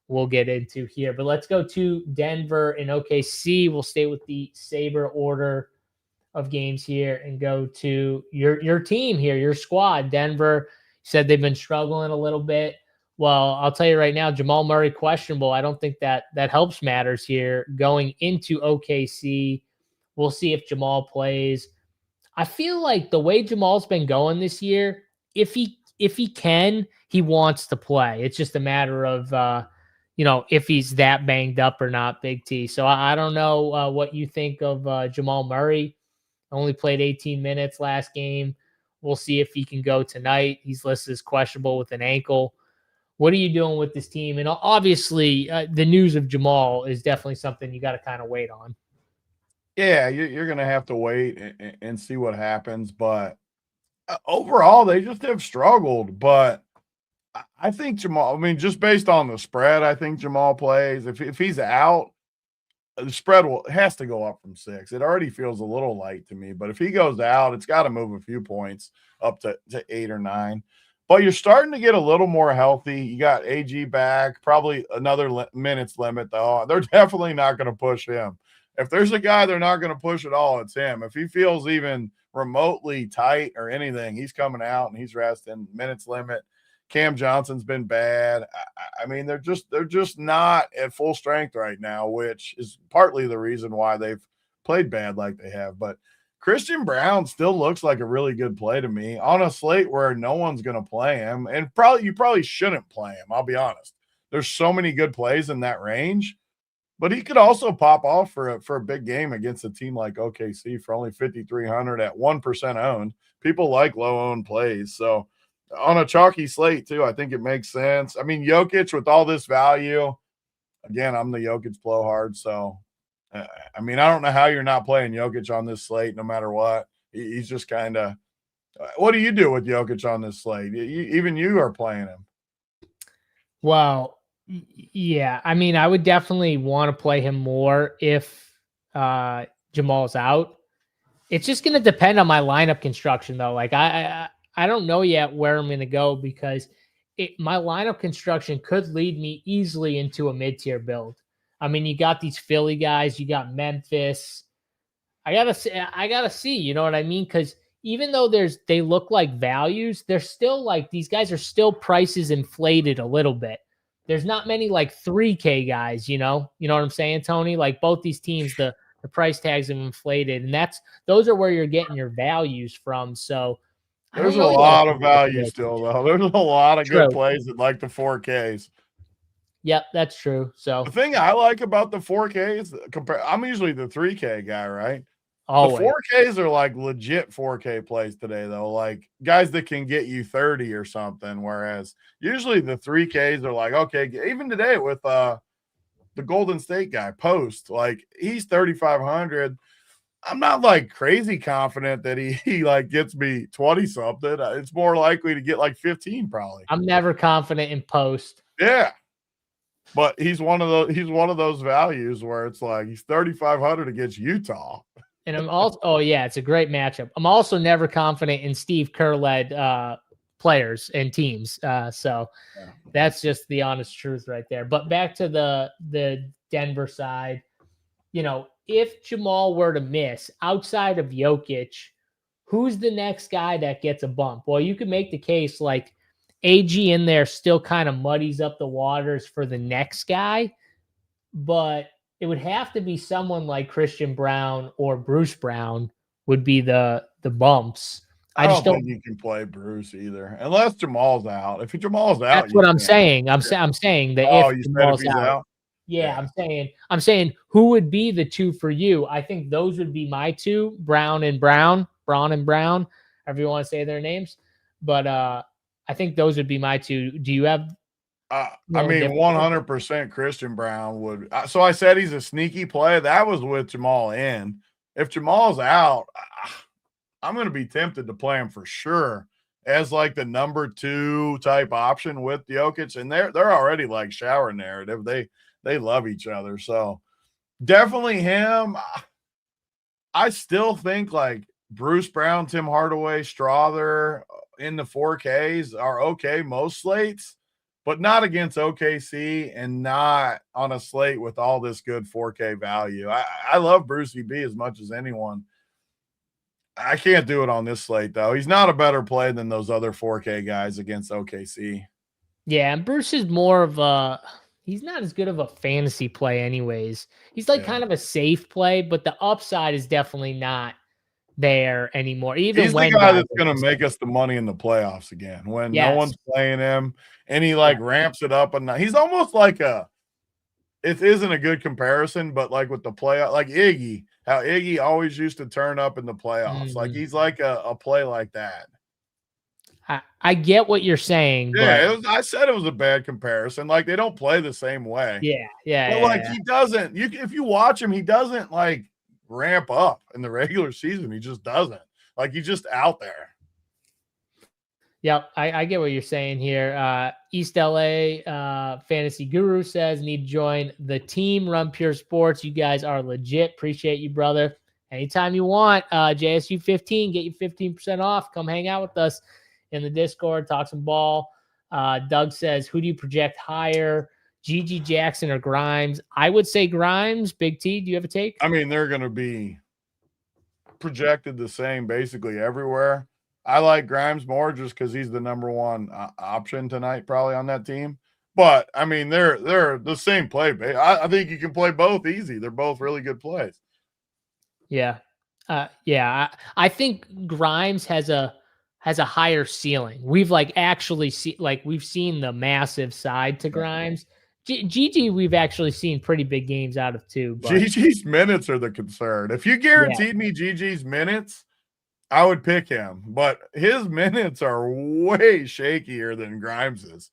we'll get into here. But let's go to Denver and OKC. We'll stay with the Sabre order of games here and go to your team here, your squad. Denver said they've been struggling a little bit. Well, I'll tell you right now, Jamal Murray questionable. I don't think that helps matters here going into OKC. We'll see if Jamal plays. I feel like the way Jamal's been going this year, if he can, he wants to play. It's just a matter of if he's that banged up or not, Big T. So I don't know what you think of Jamal Murray. Only played 18 minutes last game. We'll see if he can go tonight. He's listed as questionable with an ankle. What are you doing with this team? And obviously, the news of Jamal is definitely something you got to kind of wait on. Yeah, you're going to have to wait and see what happens. But overall, they just have struggled. But I think Jamal, just based on the spread, I think Jamal plays. If he's out, the spread has to go up from 6. It already feels a little light to me. But if he goes out, it's got to move a few points up to 8 or 9. But you're starting to get a little more healthy. You got AG back, probably another minutes limit, though. They're definitely not going to push him. If there's a guy they're not going to push at all, it's him. If he feels even remotely tight or anything, he's coming out and he's resting. Minutes limit. Cam Johnson's been bad. They're just not at full strength right now, which is partly the reason why they've played bad like they have. But Christian Brown still looks like a really good play to me on a slate where no one's going to play him, and you probably shouldn't play him. I'll be honest. There's so many good plays in that range. But he could also pop off for a big game against a team like OKC for only 5,300 at 1% owned. People like low-owned plays. So on a chalky slate, too, I think it makes sense. Jokic with all this value, again, I'm the Jokic blowhard. So, I don't know how you're not playing Jokic on this slate no matter what. He's just kind of – what do you do with Jokic on this slate? Even you are playing him. Well, yeah, I would definitely want to play him more if Jamal's out. It's just going to depend on my lineup construction, though. Like I don't know yet where I'm going to go because my lineup construction could lead me easily into a mid-tier build. You got these Philly guys, you got Memphis. I gotta see, you know what I mean? Because even though they look like values, they're still like these guys are still prices inflated a little bit. There's not many like 3K guys, you know what I'm saying, Tony? Like both these teams, the price tags have inflated, and those are where you're getting your values from. So there's a lot of value still, though. There's a lot of good plays at like the 4Ks. Yep, that's true. So the thing I like about the 4K is I'm usually the 3K guy, right? Always. The 4Ks are like legit 4K plays today, though. Like guys that can get you 30 or something. Whereas usually the 3Ks are like, okay, even today with the Golden State guy, Post, like he's 3,500. I'm not like crazy confident that he like gets me 20 something. It's more likely to get like 15 probably. I'm never confident in Post. Yeah. But he's one of those values where it's like he's 3,500 against Utah. And I'm also, it's a great matchup. I'm also never confident in Steve Kerr-led players and teams. So that's just the honest truth right there. But back to the Denver side, if Jamal were to miss outside of Jokic, who's the next guy that gets a bump? Well, you could make the case like AG in there still kind of muddies up the waters for the next guy, but it would have to be someone like Christian Brown or Bruce Brown would be the bumps. I don't think you can play Bruce either, unless Jamal's out. If Jamal's out, that's what I'm saying. I'm saying that if Jamal's out. Yeah, I'm saying who would be the two for you? I think those would be my two, Braun and Brown, however you want to say their names. But I think those would be my two. Do you have? 100% Christian Brown would. So I said he's a sneaky play. That was with Jamal in. If Jamal's out, I'm going to be tempted to play him for sure as like the number 2 type option with Jokic. And they're already like shower narrative. They love each other. So definitely him. I still think like Bruce Brown, Tim Hardaway, Strother in the 4Ks are okay most slates. but not against OKC and not on a slate with all this good 4K value. I love Brucey B as much as anyone. I can't do it on this slate, though. He's not a better play than those other 4K guys against OKC. Yeah, and Bruce is more of a he's not as good of a fantasy play anyways. He's like kind of a safe play, but the upside is definitely not there anymore. Even he's when the guy that's going to make us the money in the playoffs again when no one's playing him and he like ramps it up. And he's almost like it isn't a good comparison, but like with the playoff, like Iggy, how Iggy always used to turn up in the playoffs. Like he's like a play like that. I get what you're saying. Yeah, I said it was a bad comparison. Like they don't play the same way. Yeah. But he doesn't. If you watch him, he doesn't like ramp up in the regular season. He just doesn't. Like he's just out there. Yep, I get what you're saying here. East LA Fantasy Guru says need to join the team. Run Pure Sports. You guys are legit. Appreciate you, brother. Anytime you want, JSU 15, get you 15% off. Come hang out with us in the Discord, talk some ball. Doug says, who do you project higher, Gigi Jackson or Grimes? I would say Grimes. Big T, do you have a take? I mean, they're going to be projected the same basically everywhere. I like Grimes more just because he's the number one option tonight probably on that team. But, I mean, they're the same play. I think you can play both easy. They're both really good plays. Yeah. I think Grimes has a higher ceiling. We've we've seen the massive side to Grimes. Gigi, we've actually seen pretty big games out of too. But Gigi's minutes are the concern. If you guaranteed me Gigi's minutes, I would pick him, but his minutes are way shakier than Grimes's.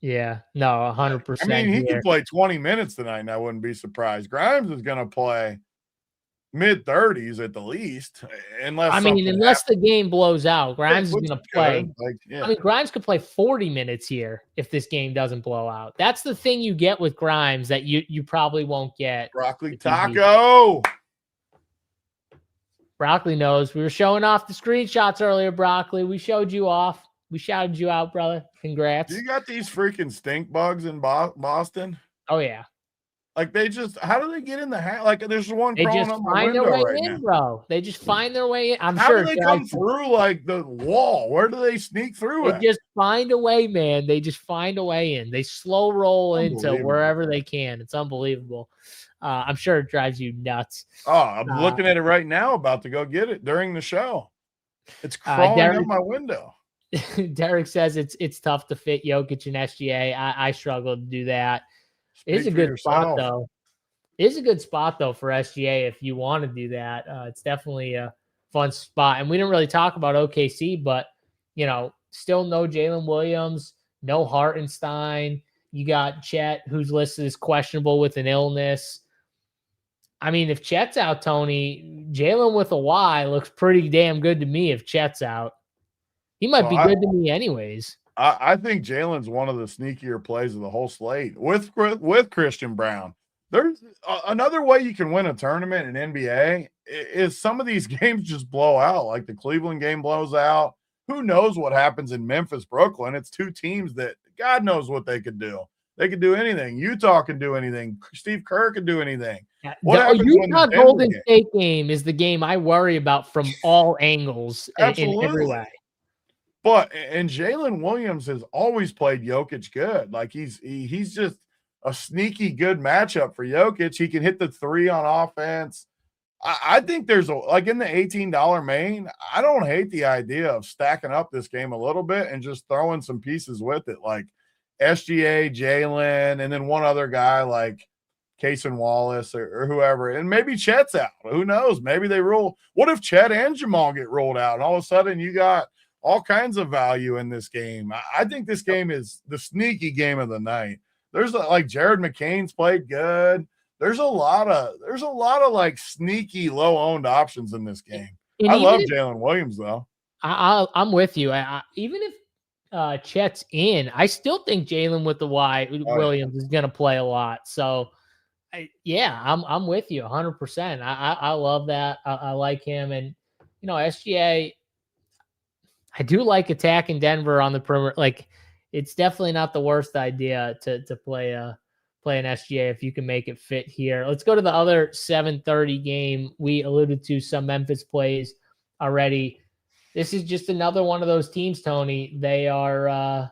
Yeah, no, 100%. I mean, he can play 20 minutes tonight, and I wouldn't be surprised. Grimes is going to play mid-30s at the least, unless the game blows out. Grimes is going to play. I mean, Grimes could play 40 minutes here if this game doesn't blow out. That's the thing you get with Grimes that you probably won't get. Broccoli Taco. Broccoli knows. We were showing off the screenshots earlier, Broccoli. We showed you off. We shouted you out, brother. Congrats. You got these freaking stink bugs in Boston? Oh, yeah. Like, how do they get in the hat? Like, there's one they crawling just up my find their window way right in, now. bro. They just find their way in. How do they come through, like, the wall? Where do they sneak through They just find a way, man. They just find a way in. They slow roll into wherever they can. It's unbelievable. I'm sure it drives you nuts. Oh, I'm looking at it right now, about to go get it during the show. It's crawling up my window. Derek says it's tough to fit Jokic and SGA. I struggle to do that. It's a good spot, though. It's a good spot, though, for SGA if you want to do that. It's definitely a fun spot. And we didn't really talk about OKC, but, still no Jalen Williams, no Hartenstein. You got Chet, who's listed as questionable with an illness. I mean, if Chet's out, Tony, Jalen with a Y looks pretty damn good to me if Chet's out. He might be good to me anyways. I think Jalen's one of the sneakier plays of the whole slate with Christian Brown. There's another way you can win a tournament in NBA is some of these games just blow out. Like the Cleveland game blows out. Who knows what happens in Memphis, Brooklyn? It's two teams that God knows what they could do. They could do anything. Utah can do anything. Steve Kerr can do anything. The Utah Golden State game is the game I worry about from all angles in every way. And Jalen Williams has always played Jokic good. Like he's just a sneaky good matchup for Jokic. He can hit the three on offense. I think there's in the $18 main, I don't hate the idea of stacking up this game a little bit and just throwing some pieces with it, like SGA, Jalen, and then one other guy like Cason Wallace or whoever. And maybe Chet's out. Who knows? Maybe they rule. What if Chet and Jamal get rolled out and all of a sudden you got all kinds of value in this game? I think this game is the sneaky game of the night. There's Jared McCain's played good. There's a lot of like sneaky low owned options in this game. I love Jalen Williams though. I'm with you. Even if Chet's in, I still think Jalen with the Williams is going to play a lot. So I'm with you 100%. I love that. I like him. And, SGA, I do like attacking Denver on the perimeter. Like it's definitely not the worst idea to play an SGA if you can make it fit here. Let's go to the other 7:30 game. We alluded to some Memphis plays already. This is just another one of those teams, Tony. They are,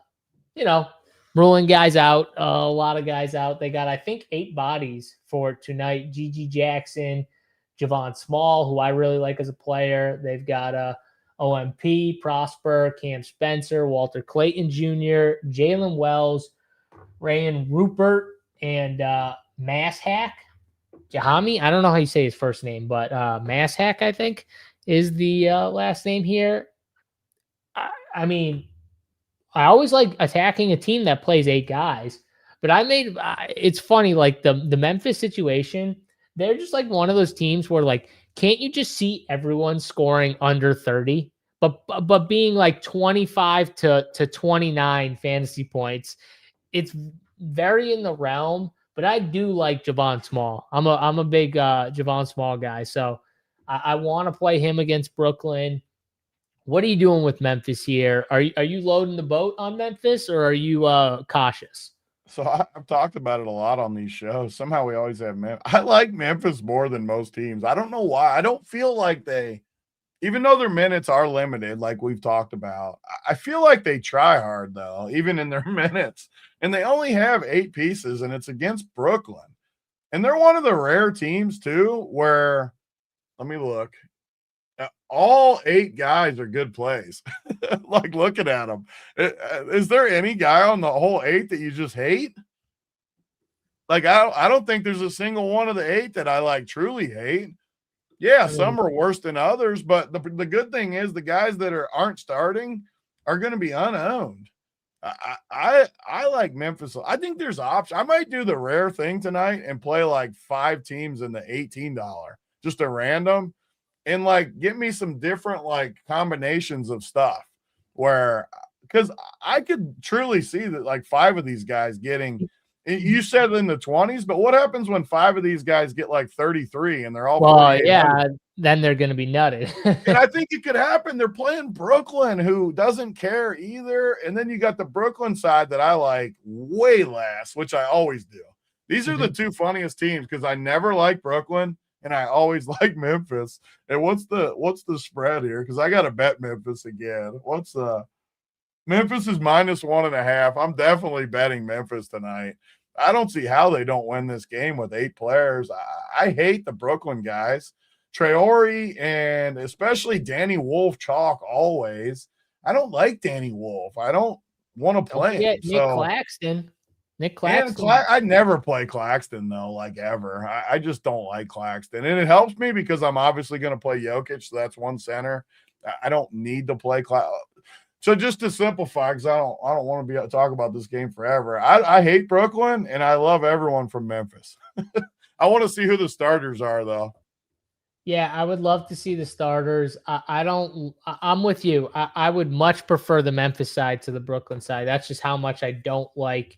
ruling guys out, a lot of guys out. They got, I think, 8 bodies for tonight. Gigi Jackson, Javon Small, who I really like as a player. They've got OMP, Prosper, Cam Spencer, Walter Clayton Jr., Jalen Wells, Rayan Rupert, and Mashack. Jahami, I don't know how you say his first name, but Mashack, I think, is the last name here. I mean, I always like attacking a team that plays 8 guys, but it's funny, like the Memphis situation, they're just like one of those teams where like, can't you just see everyone scoring under 30, but being like 25 to 29 fantasy points? It's very in the realm, but I do like Javon Small. I'm a big Javon Small guy, so I want to play him against Brooklyn. What are you doing with Memphis here? Are you loading the boat on Memphis, or are you cautious? So I've talked about it a lot on these shows. Somehow we always have I like Memphis more than most teams. I don't know why. I don't feel like even though their minutes are limited, like we've talked about, I feel like they try hard though, even in their minutes. And they only have 8 pieces, and it's against Brooklyn. And they're one of the rare teams too, where, let me look. All 8 guys are good plays. Like looking at them. Is there any guy on the whole 8 that you just hate? Like, I don't think there's a single one of the 8 that I like truly hate. Yeah, some are worse than others, but the good thing is the guys that aren't starting are going to be unowned. I like Memphis. I think there's options. I might do the rare thing tonight and play like 5 teams in the $18, just a random, and like get me some different like combinations of stuff where, because I could truly see that like 5 of these guys getting, you said in the 20s, but what happens when 5 of these guys get like 33 and they're all, well, yeah, then they're going to be nutted. And I think it could happen. They're playing Brooklyn, who doesn't care either. And then you got the Brooklyn side that I like way less, which I always do. These are the 2 funniest teams because I never like Brooklyn and I always like Memphis. And what's the spread here? Because I got to bet Memphis again. Memphis is -1.5. I'm definitely betting Memphis tonight. I don't see how they don't win this game with 8 players. I hate the Brooklyn guys. Traore and especially Danny Wolf chalk always. I don't like Danny Wolf. I don't want to play him. Nick Claxton. I never play Claxton though, like ever. I just don't like Claxton. And it helps me because I'm obviously going to play Jokic, so that's one center. I don't need to play Claxton. So just to simplify, because I don't want to be talk about this game forever. I hate Brooklyn and I love everyone from Memphis. I want to see who the starters are though. Yeah, I would love to see the starters. I'm with you. I would much prefer the Memphis side to the Brooklyn side. That's just how much I don't like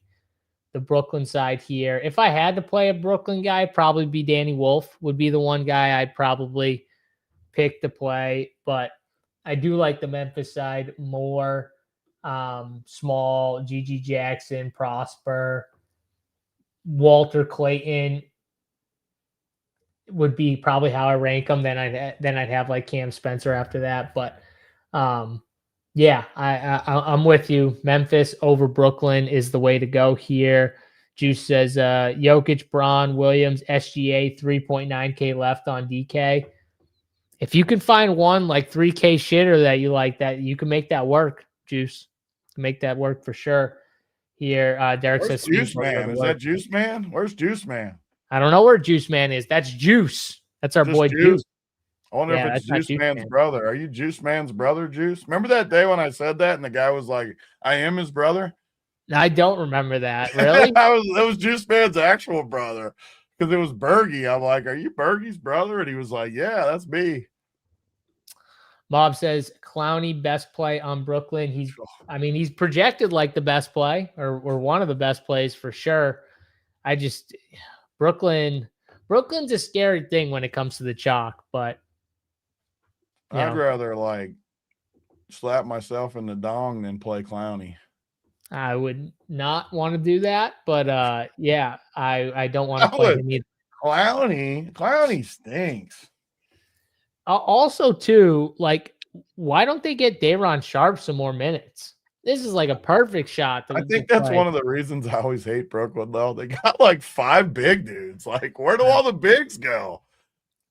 the Brooklyn side here. If I had to play a Brooklyn guy, probably be Danny Wolf would be the one guy I'd probably pick to play. But I do like the Memphis side more. Small, Gigi Jackson, Prosper, Walter Clayton would be probably how I rank them. Then I'd have like Cam Spencer after that. But yeah, I'm with you. Memphis over Brooklyn is the way to go here. Juice says Jokic, Braun, Williams, SGA, 3.9K left on DK. If you can find one like 3K shitter that you like, that you can make that work, Juice. Make that work for sure. Here, Derek says Juice Man. Is that Juice Man? Where's Juice Man? I don't know where Juice Man is. That's Juice. That's our boy Juice. I wonder if it's Juice Man's brother. Are you Juice Man's brother, Juice? Remember that day when I said that and the guy was like, I am his brother? I don't remember that. Really? It was Juice Man's actual brother because it was Bergie. I'm like, are you Bergie's brother? And he was like, yeah, that's me. Bob says Clowney best play on Brooklyn. He's projected like the best play or one of the best plays for sure. Brooklyn's a scary thing when it comes to the chalk, but I'd rather like slap myself in the dong than play Clowney. I would not want to do that, but yeah, I don't want to I play would. him either. Clowney stinks. Also, too, like, why don't they get Day'Ron Sharp some more minutes? This is like a perfect shot I to think that's play. one of the reasons I always hate Brooklyn, though. They got like 5 big dudes. Like, where do all the bigs go?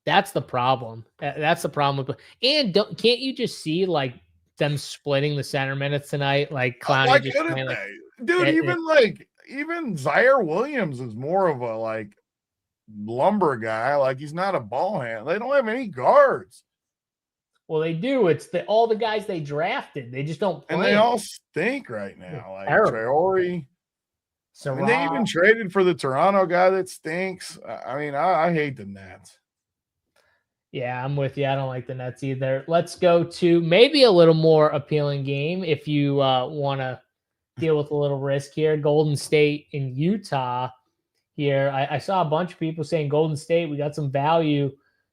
That's the problem. That's the problem with. And can't you just see like them splitting the center minutes tonight? Like Why Clowney just couldn't playing like they? Dude, even Zaire Williams is more of a like lumber guy. Like, he's not a ball hand. They don't have any guards. well, they do. It's all the guys they drafted. They just don't play. And they all stink right now. Like Traore. And they even traded for the Toronto guy that stinks. I mean, I hate the Nets. Yeah, I'm with you. I don't like the Nets either. Let's go to maybe a little more appealing game if you want to deal with a little risk here. Golden State in Utah here. I saw a bunch of people saying Golden State. We got some value,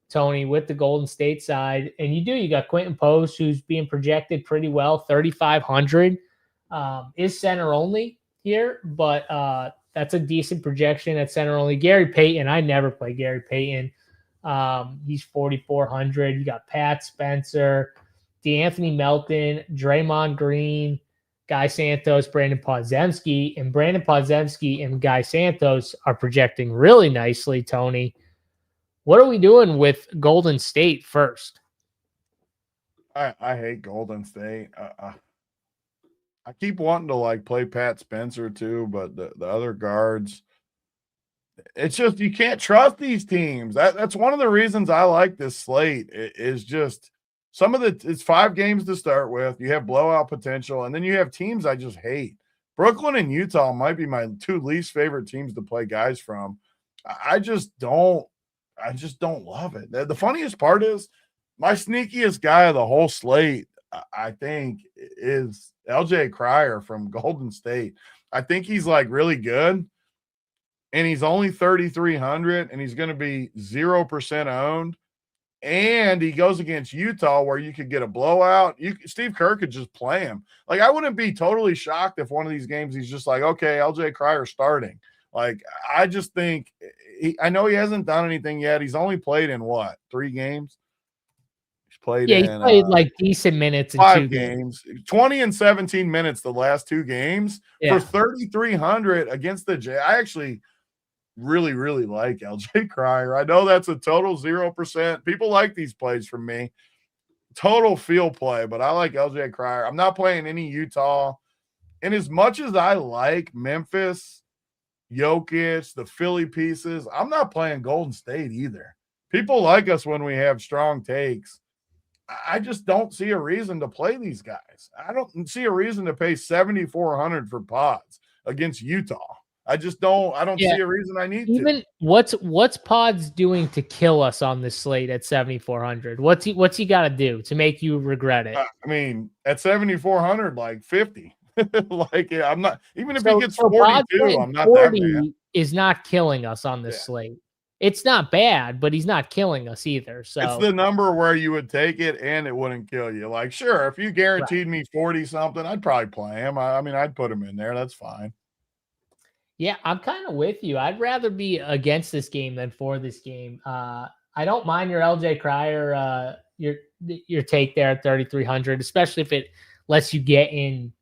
Tony, with the Golden State side. And you do. You got Quentin Post, who's being projected pretty well, 3,500. Is center only here, but that's a decent projection at center only. Gary Payton. I never play Gary Payton. He's 4,400. You got Pat Spencer, DeAnthony Melton, Draymond Green, Guy Santos, Brandon Podziemski, and Brandon Podziemski and Guy Santos are projecting really nicely, Tony. What are we doing with Golden State first? I hate Golden State. I keep wanting to like play Pat Spencer too, but the other guards, it's just you can't trust these teams. That's one of the reasons I like this slate. Is just it's 5 games to start with. You have blowout potential, and then you have teams I just hate. Brooklyn and Utah might be my 2 least favorite teams to play guys from. I just don't love it. The funniest part is my sneakiest guy of the whole slate, I think, is LJ Cryer from Golden State. I think he's like really good. And he's only 3,300, and he's going to be 0% owned. And he goes against Utah, where you could get a blowout. Steve Kerr could just play him. Like, I wouldn't be totally shocked if one of these games he's just like, okay, LJ Cryer starting. Like, I just think I know he hasn't done anything yet. He's only played in 3 games? He's played like decent minutes in 5 games. 20 and 17 minutes the last 2 games for 3,300 against the Jazz. I actually really, really like LJ Cryer. I know that's a total 0%. People like these plays from me. Total field play, but I like LJ Cryer. I'm not playing any Utah. And as much as I like Memphis, Jokic, the Philly pieces, I'm not playing Golden State either. People like us when we have strong takes. I just don't see a reason to play these guys. I don't see a reason to pay 7,400 for Pods against Utah. I don't see a reason I need to. What's Pods doing to kill us on this slate at 7,400? What's he got to do to make you regret it? I mean, at 7,400, like 50. Like, I'm not, even if he gets 42, I'm not 40 that bad. Is not killing us on this slate. It's not bad, but he's not killing us either. So it's the number where you would take it and it wouldn't kill you. Like, sure, if you guaranteed me 40 something, I'd probably play him. I mean, I'd put him in there. That's fine. Yeah, I'm kind of with you. I'd rather be against this game than for this game. I don't mind your LJ Cryer, your take there at 3,300, especially if it lets you get in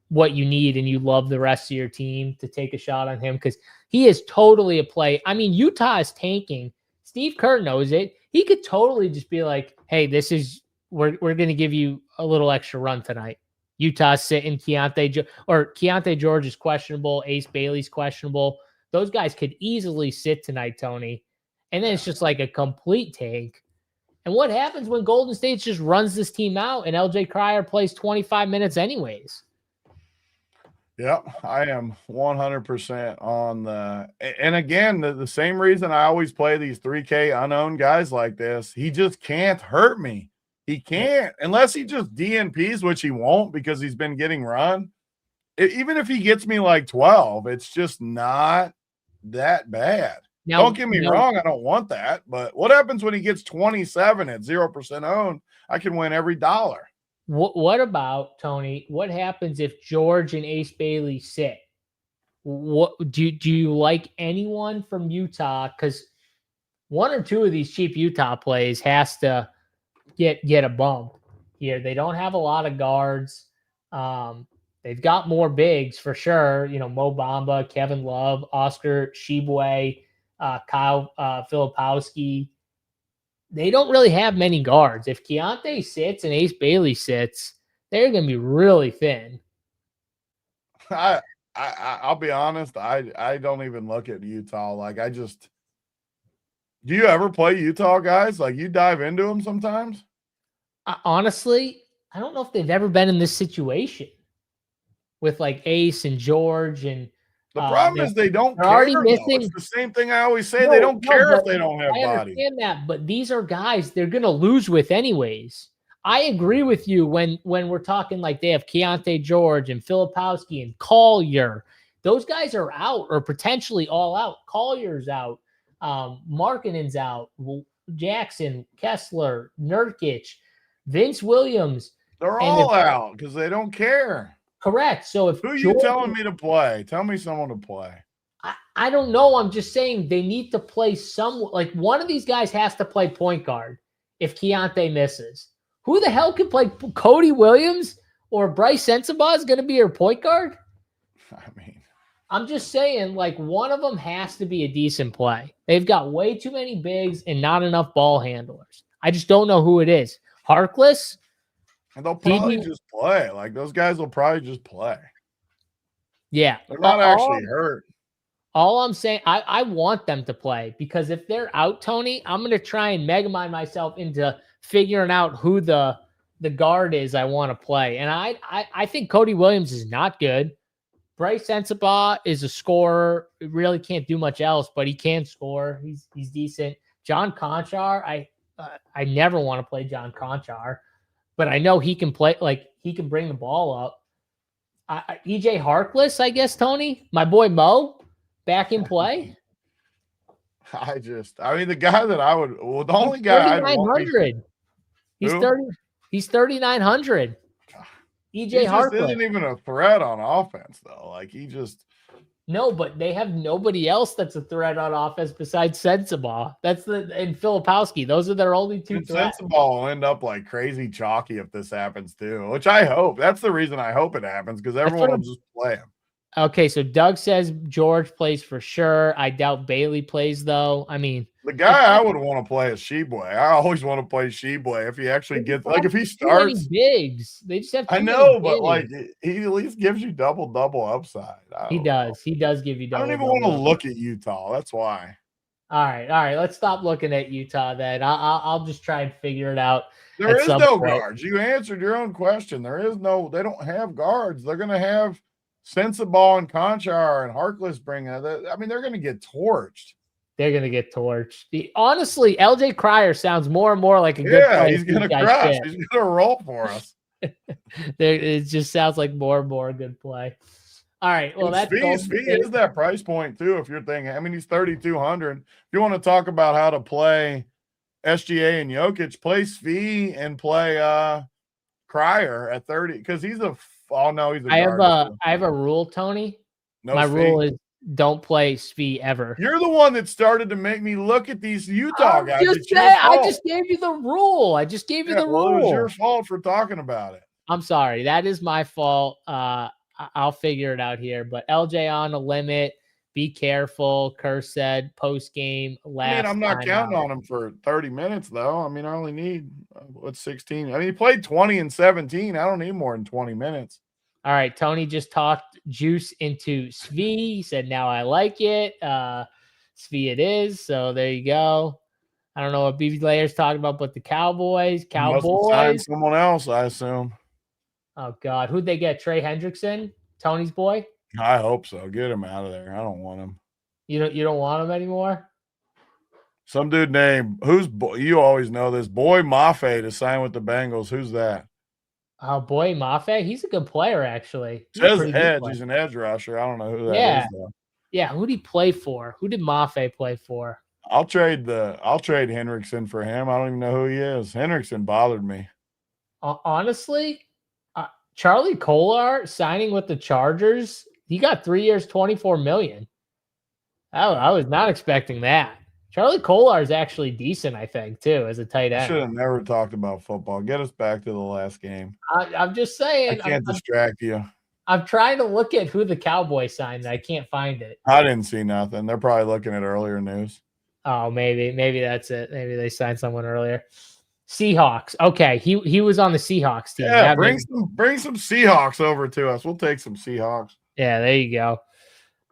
what you need and you love the rest of your team to take a shot on him, because he is totally a play. I mean, Utah is tanking. Steve Kerr knows it. He could totally just be like, hey, we're going to give you a little extra run tonight. Utah sitting Keontae George is questionable. Ace Bailey's questionable. Those guys could easily sit tonight, Tony. And then it's just like a complete tank. And what happens when Golden State just runs this team out and LJ Cryer plays 25 minutes anyways? Yep, I am 100% on and again, the same reason I always play these 3K unowned guys like this. He just can't hurt me. He can't, unless he just DNPs, which he won't because he's been getting run. Even if he gets me like 12, it's just not that bad. Now, don't get me wrong, I don't want that. But what happens when he gets 27 at 0% owned? I can win every dollar. What about, Tony? What happens if George and Ace Bailey sit? What do you like anyone from Utah? Because one or two of these cheap Utah plays has to get a bump here. They don't have a lot of guards. They've got more bigs for sure. Mo Bamba, Kevin Love, Oscar Tshiebwe, Kyle Filipowski. They don't really have many guards. If Keontae sits and Ace Bailey sits, they're going to be really thin. I'll be honest. I don't even look at Utah. Like do you ever play Utah guys? Like you dive into them sometimes? Honestly, I don't know if they've ever been in this situation with like Ace and George and the problem is they don't care. Already missing. It's the same thing I always say. They don't care if they don't have body. I understand that, but these are guys they're going to lose with anyways. I agree with you when we're talking like they have Keontae George and Filipowski and Collier. Those guys are out or potentially all out. Collier's out. Markkanen's out. Jackson, Kessler, Nurkic, Vince Williams. They're all out because they don't care. Correct. So if who are you telling me to play? Tell me someone to play. I don't know. I'm just saying they need to play like one of these guys has to play point guard if Keontae misses. Who the hell can play Cody Williams or Bryce Sensabaugh is going to be your point guard? I mean, I'm just saying like one of them has to be a decent play. They've got way too many bigs and not enough ball handlers. I just don't know who it is. Harkless? And they'll probably just play. Like those guys will probably just play. Yeah. They're not actually hurt. All I'm saying, I want them to play because if they're out, Tony, I'm going to try and megamind myself into figuring out who the guard is I want to play. And I think Cody Williams is not good. Bryce Sensabaugh is a scorer. He really can't do much else, but he can score. He's decent. John Conchar, I never want to play John Conchar. But I know he can play, like he can bring the ball up. EJ Harkless, I guess, Tony, my boy Mo, back in play. I mean, the guy that I would, the only guy I'd want. He's 3,900. EJ Harkless isn't even a threat on offense, though. Like he just. No, but they have nobody else that's a threat on offense besides Sensabaugh. And Filipowski. Those are their only two threats. Sensabaugh will end up like crazy chalky if this happens too, which I hope. That's the reason I hope it happens because everyone will just play him. Okay, so Doug says George plays for sure. I doubt Bailey plays though. I mean, the guy I would want to play is Tshiebwe. I always want to play Tshiebwe if he actually gets if he starts. Bigs, they just have. I know, but like he at least gives you double upside. He does. He does give you double. I don't even want to look at Utah. That's why. All right. Let's stop looking at Utah then. I'll just try and figure it out. There is no guards. You answered your own question. They don't have guards. They're going to have Sensabaugh and Conchar and Harkless bring it. I mean, they're going to get torched. They're going to get torched. Honestly, LJ Cryer sounds more and more like a good player. Yeah, he's going to crush. He's going to roll for us. It just sounds like more and more a good play. All right. Well, that's Svi is that price point too. If you're thinking, I mean, he's 3,200. If you want to talk about how to play SGA and Jokic, play Svi and play Cryer at 30 because he's a. Oh no, he's a. I have a rule, Tony. No, my Svi. Rule is don't play Svi ever. You're the one that started to make me look at these Utah guys. I just gave you the rule. I just gave you the rule. Well, it was your fault for talking about it. I'm sorry. That is my fault. I'll figure it out here. But LJ on a limit. Be careful. Kerr said post game last. I mean, I'm not counting on him for 30 minutes though. I mean, I only need 16. I mean, he played 20 and 17. I don't need more than 20 minutes. All right. Tony just talked juice into Svi. He said, now I like it. Svi it is. So there you go. I don't know what BB Layer's talking about, but the Cowboys. Someone else, I assume. Oh God. Who'd they get? Trey Hendrickson? Tony's boy? I hope so. Get him out of there. I don't want him. You don't want him anymore? Some dude named you always know this Boy Mafe to sign with the Bengals. Who's that? Oh, Boy Mafe. He's a good player, actually. Says edge. He's an edge rusher. I don't know who that is though. Yeah, who'd he play for? Who did Mafe play for? I'll trade Hendrickson for him. I don't even know who he is. Hendrickson bothered me. Honestly, Charlie Kolar signing with the Chargers, he got 3 years, $24 million. I was not expecting that. Charlie Kolar is actually decent, I think, too, as a tight I should end. have never talked about football. Get us back to the last game. I'm just I saying. can't distract you. I'm trying to look at who the Cowboys signed. I can't find it. I didn't see nothing. They're probably looking at earlier news. Oh, maybe that's it. Maybe they signed someone earlier. Seahawks. Okay, he was on the Seahawks team. Yeah, bring some Seahawks over to us. We'll take some Seahawks. Yeah, there you go.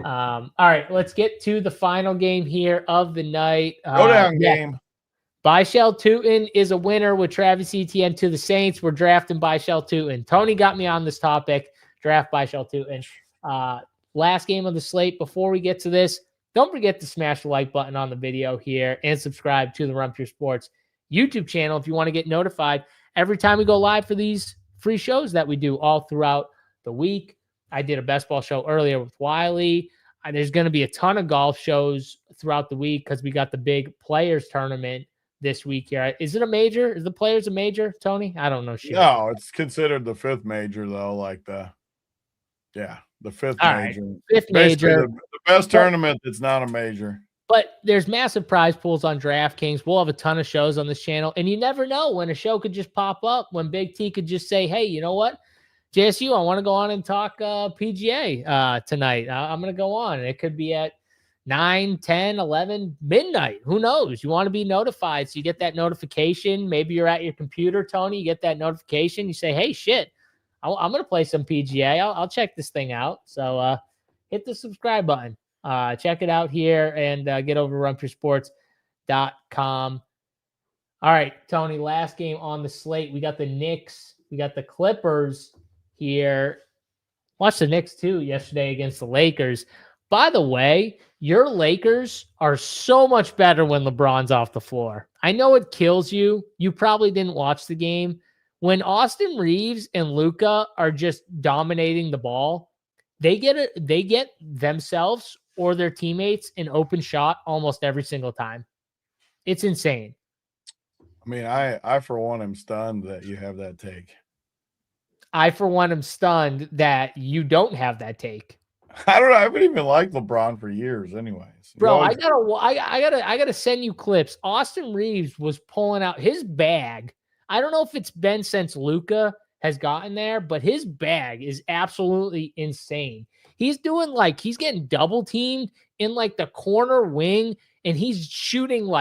All right, let's get to the final game here of the night. Showdown game. Byshell Tootin is a winner with Travis Etienne to the Saints. We're drafting Byshell Tootin. Tony got me on this topic. Draft Byshell Tootin. Last game of the slate. Before we get to this, don't forget to smash the like button on the video here and subscribe to the Run Pure Sports YouTube channel if you want to get notified every time we go live for these free shows that we do all throughout the week. I did a best ball show earlier with Wiley. There's going to be a ton of golf shows throughout the week because we got the big players tournament this week here. Is it a major? Is the players a major, Tony? I don't know shit. No, it's considered the fifth major, though. The fifth major. Right. Fifth major. The best tournament that's not a major. But there's massive prize pools on DraftKings. We'll have a ton of shows on this channel. And you never know when a show could just pop up, when Big T could just say, hey, you know what? JSU, I want to go on and talk PGA tonight. I'm going to go on. And it could be at 9, 10, 11, midnight. Who knows? You want to be notified. So you get that notification. Maybe you're at your computer, Tony. You get that notification. You say, hey, shit, I'm going to play some PGA. I'll check this thing out. So hit the subscribe button. Check it out here and get over to runpuresports.com. All right, Tony, last game on the slate. We got the Knicks. We got the Clippers here. Watched the Knicks, too, yesterday against the Lakers. By the way, your Lakers are so much better when LeBron's off the floor. I know it kills you. You probably didn't watch the game. When Austin Reeves and Luka are just dominating the ball, they get themselves or their teammates an open shot almost every single time. It's insane. I mean, I for one am stunned that you have that take. I for one am stunned that you don't have that take. I don't know. I haven't even liked LeBron for years, anyways. Bro, I gotta send you clips. Austin Reeves was pulling out his bag. I don't know if it's been since Luka has gotten there, but his bag is absolutely insane. He's doing he's getting double teamed in the corner wing, and he's shooting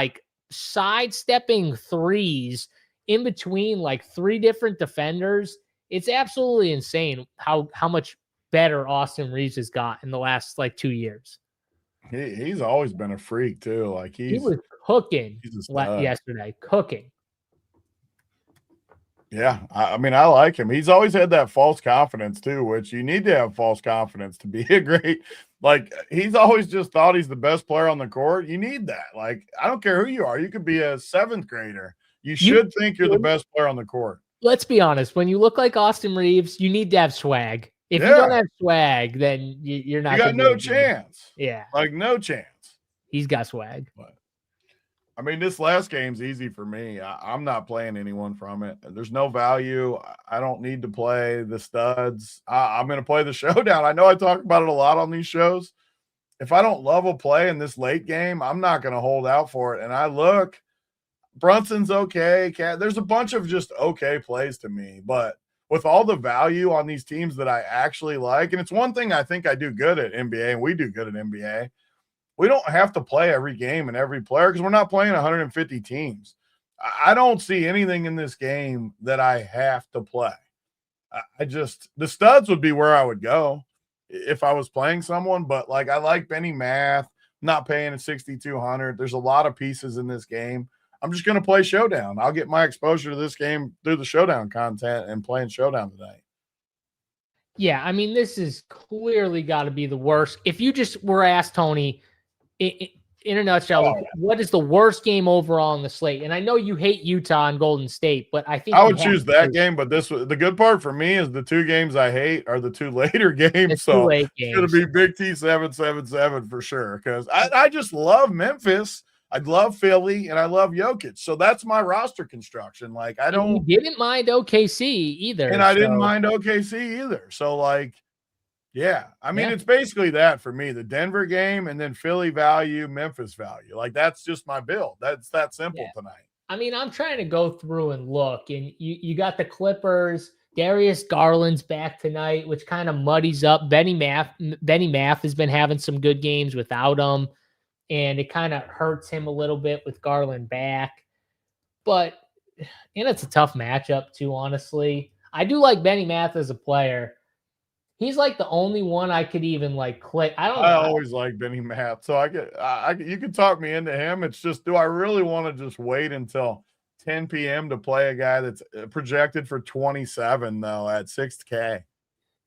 sidestepping threes in between 3 different defenders. It's absolutely insane how much better Austin Reeves has got in the last 2 years. He's always been a freak too. He was cooking yesterday, cooking. Yeah, I mean, I like him. He's always had that false confidence too, which you need to have false confidence to be a great. He's always just thought he's the best player on the court. You need that. I don't care who you are. You could be a 7th grader. You should think you're the best player on the court. Let's be honest. When you look like Austin Reeves, you need to have swag. If you don't have swag, then you're not. You got no chance. Yeah, no chance. He's got swag. But I mean, this last game's easy for me. I'm not playing anyone from it. There's no value. I don't need to play the studs. I'm going to play the showdown. I know I talk about it a lot on these shows. If I don't love a play in this late game, I'm not going to hold out for it. And I look, Brunson's okay. There's a bunch of just okay plays to me. But with all the value on these teams that I actually like, and it's one thing I think I do good at NBA, and we do good at NBA, we don't have to play every game and every player because we're not playing 150 teams. I don't see anything in this game that I have to play. The studs would be where I would go if I was playing someone, but I like Benny Math, not paying at 6,200. There's a lot of pieces in this game. I'm just going to play Showdown. I'll get my exposure to this game through the Showdown content and playing Showdown today. Yeah, I mean, this is clearly got to be the worst. If you just were asked, Tony, in a nutshell, what is the worst game overall on the slate? And I know you hate Utah and Golden State, but I think I would choose that game. But the good part for me is the 2 games I hate are the 2 later games. So it's going to be Big T 7-7-7 for sure. Because I just love Memphis. I love Philly and I love Jokic. So that's my roster construction. Like, I don't. You didn't mind OKC either. And I didn't mind OKC either. So, like, yeah. I mean, it's basically that for me. The Denver game and then Philly value, Memphis value. Like, that's just my build. That's that simple tonight. I mean, I'm trying to go through and look, and you got the Clippers. Darius Garland's back tonight, which kind of muddies up. Benny Math has been having some good games without him, and it kind of hurts him a little bit with Garland back. And it's a tough matchup too, honestly. I do like Benny Math as a player. He's like the only one I could even like click. I always like Benny Math, so you can talk me into him. It's just, do I really want to just wait until 10 p.m. to play a guy that's projected for 27 though at 6K?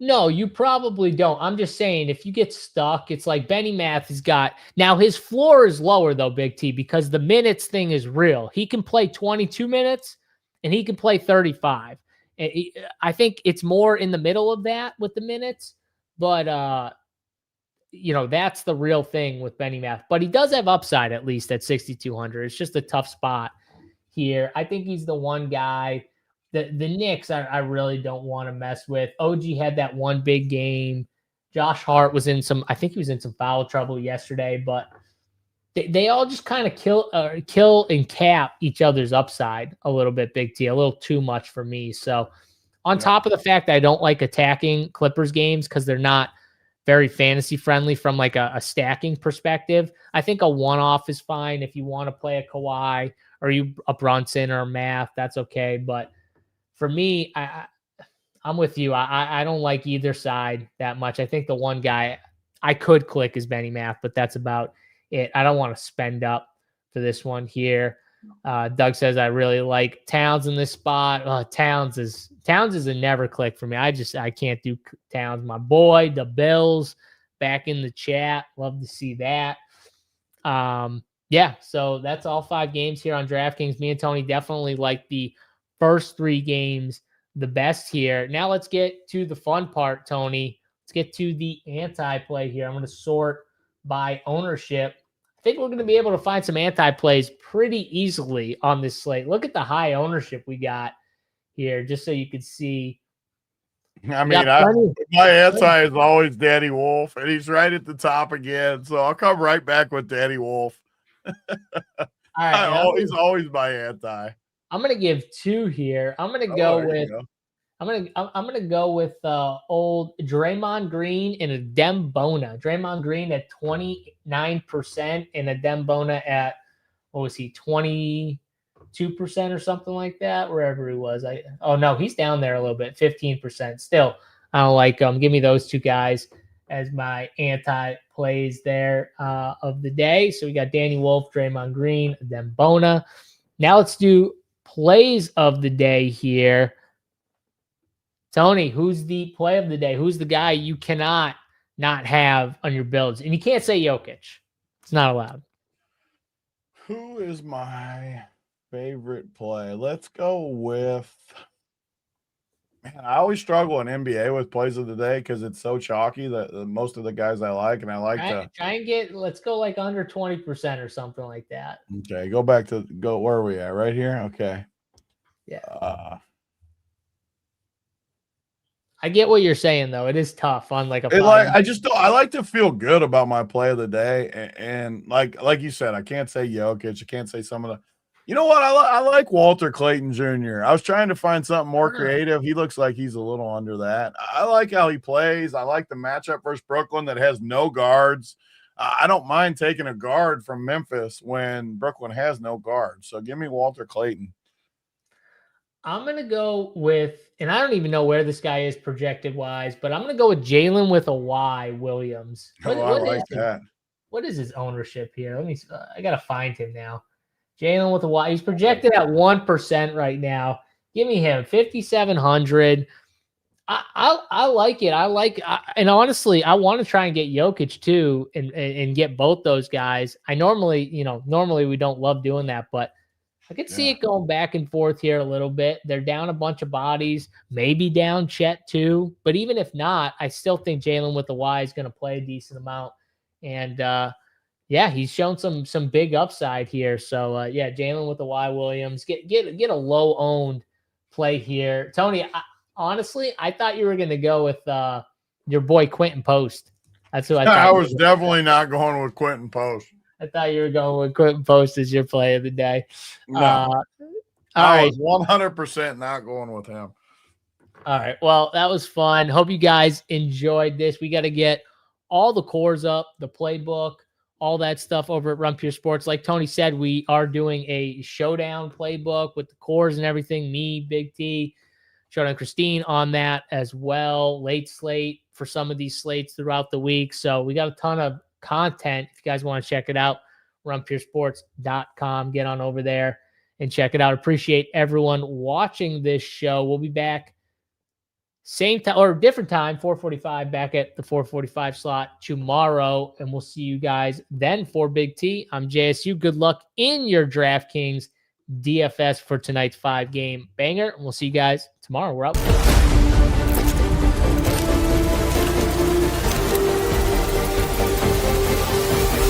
No, you probably don't. I'm just saying, if you get stuck, it's like Benny Math has got, now his floor is lower though, Big T, because the minutes thing is real. He can play 22 minutes and he can play 35. I think it's more in the middle of that with the minutes, but that's the real thing with Benny Math. But he does have upside, at least at 6,200. It's just a tough spot here. I think he's the one guy. The Knicks, I really don't want to mess with. OG had that one big game. Josh Hart was I think he was in some foul trouble yesterday, but they all just kind of kill and cap each other's upside a little bit, Big T, a little too much for me. So on top of the fact that I don't like attacking Clippers games because they're not very fantasy friendly from like a stacking perspective, I think a one-off is fine. If you want to play a Kawhi or a Brunson or a Math, that's okay. But for me, I'm with you. I don't like either side that much. I think the one guy I could click is Benny Math, but that's about it. I don't want to spend up for this one here. Doug says I really like Towns in this spot. Towns is a never click for me. I can't do Towns. My boy, the Bills, back in the chat. Love to see that. So that's all 5 games here on DraftKings. Me and Tony definitely like the first 3 games the best here. Now let's get to the fun part, Tony. Let's get to the anti-play here. I'm going to sort by ownership. I think we're going to be able to find some anti-plays pretty easily on this slate. Look at the high ownership we got here, just so you can see. I mean, my anti is always Danny Wolf, and he's right at the top again. So I'll come right back with Danny Wolf. All right, he's always my anti. I'm going to give 2 here. I'm going to go with I'm going to go with old Draymond Green and a Dembona. Draymond Green at 29% and a Dembona at, what was he, 22% or something like that, wherever he was. No, he's down there a little bit, 15%. Still, I don't like him. Give me those 2 guys as my anti-plays there of the day. So we got Danny Wolf, Draymond Green, Dembona. Now let's do plays of the day here. Tony, who's the play of the day? Who's the guy you cannot not have on your builds? And you can't say Jokic. It's not allowed. Who is my favorite play? Let's go with, man, I always struggle in NBA with plays of the day because it's so chalky that most of the guys I like, and I like to try and let's go like under 20% or something like that. Okay, where are we at? Right here? Okay. Yeah. I get what you're saying though. It is tough on like I like to feel good about my play of the day, and like you said, I can't say Jokic. I can't say some of the. You know what? I like Walter Clayton Jr. I was trying to find something more creative. He looks like he's a little under that. I like how he plays. I like the matchup versus Brooklyn that has no guards. I don't mind taking a guard from Memphis when Brooklyn has no guards. So give me Walter Clayton. I'm going to go with, and I don't even know where this guy is projected wise, but I'm going to go with Jalen with a Y Williams. I like that. What is his ownership here? I got to find him now. Jalen with a Y. He's projected at 1% right now. Give me him, 5,700. I like it. And honestly, I want to try and get Jokic too, and get both those guys. Normally we don't love doing that, but I could see it going back and forth here a little bit. They're down a bunch of bodies, maybe down Chet too. But even if not, I still think Jalen with the Y is going to play a decent amount. And Yeah, he's shown some big upside here. So yeah, Jalen with the Y Williams. Get a low owned play here. Tony, honestly, I thought you were gonna go with your boy Quentin Post. That's who I thought. I was definitely not going with Quentin Post. I thought you were going with Quentin Post as your play of the day. No. I was 100% not going with him. All right. Well, that was fun. Hope you guys enjoyed this. We got to get all the cores up, the playbook, all that stuff over at Run Pure Sports. Like Tony said, we are doing a showdown playbook with the cores and everything. Me, Big T, Showdown Christine on that as well. Late slate for some of these slates throughout the week. So we got a ton of content. If you guys want to check it out, runpuresports.com. Get on over there and check it out. Appreciate everyone watching this show. We'll be back same time or different time, 4:45, back at the 4:45 slot tomorrow. And we'll see you guys then. For Big T, I'm JSU. Good luck in your DraftKings DFS for tonight's 5-game banger. And we'll see you guys tomorrow. We're out.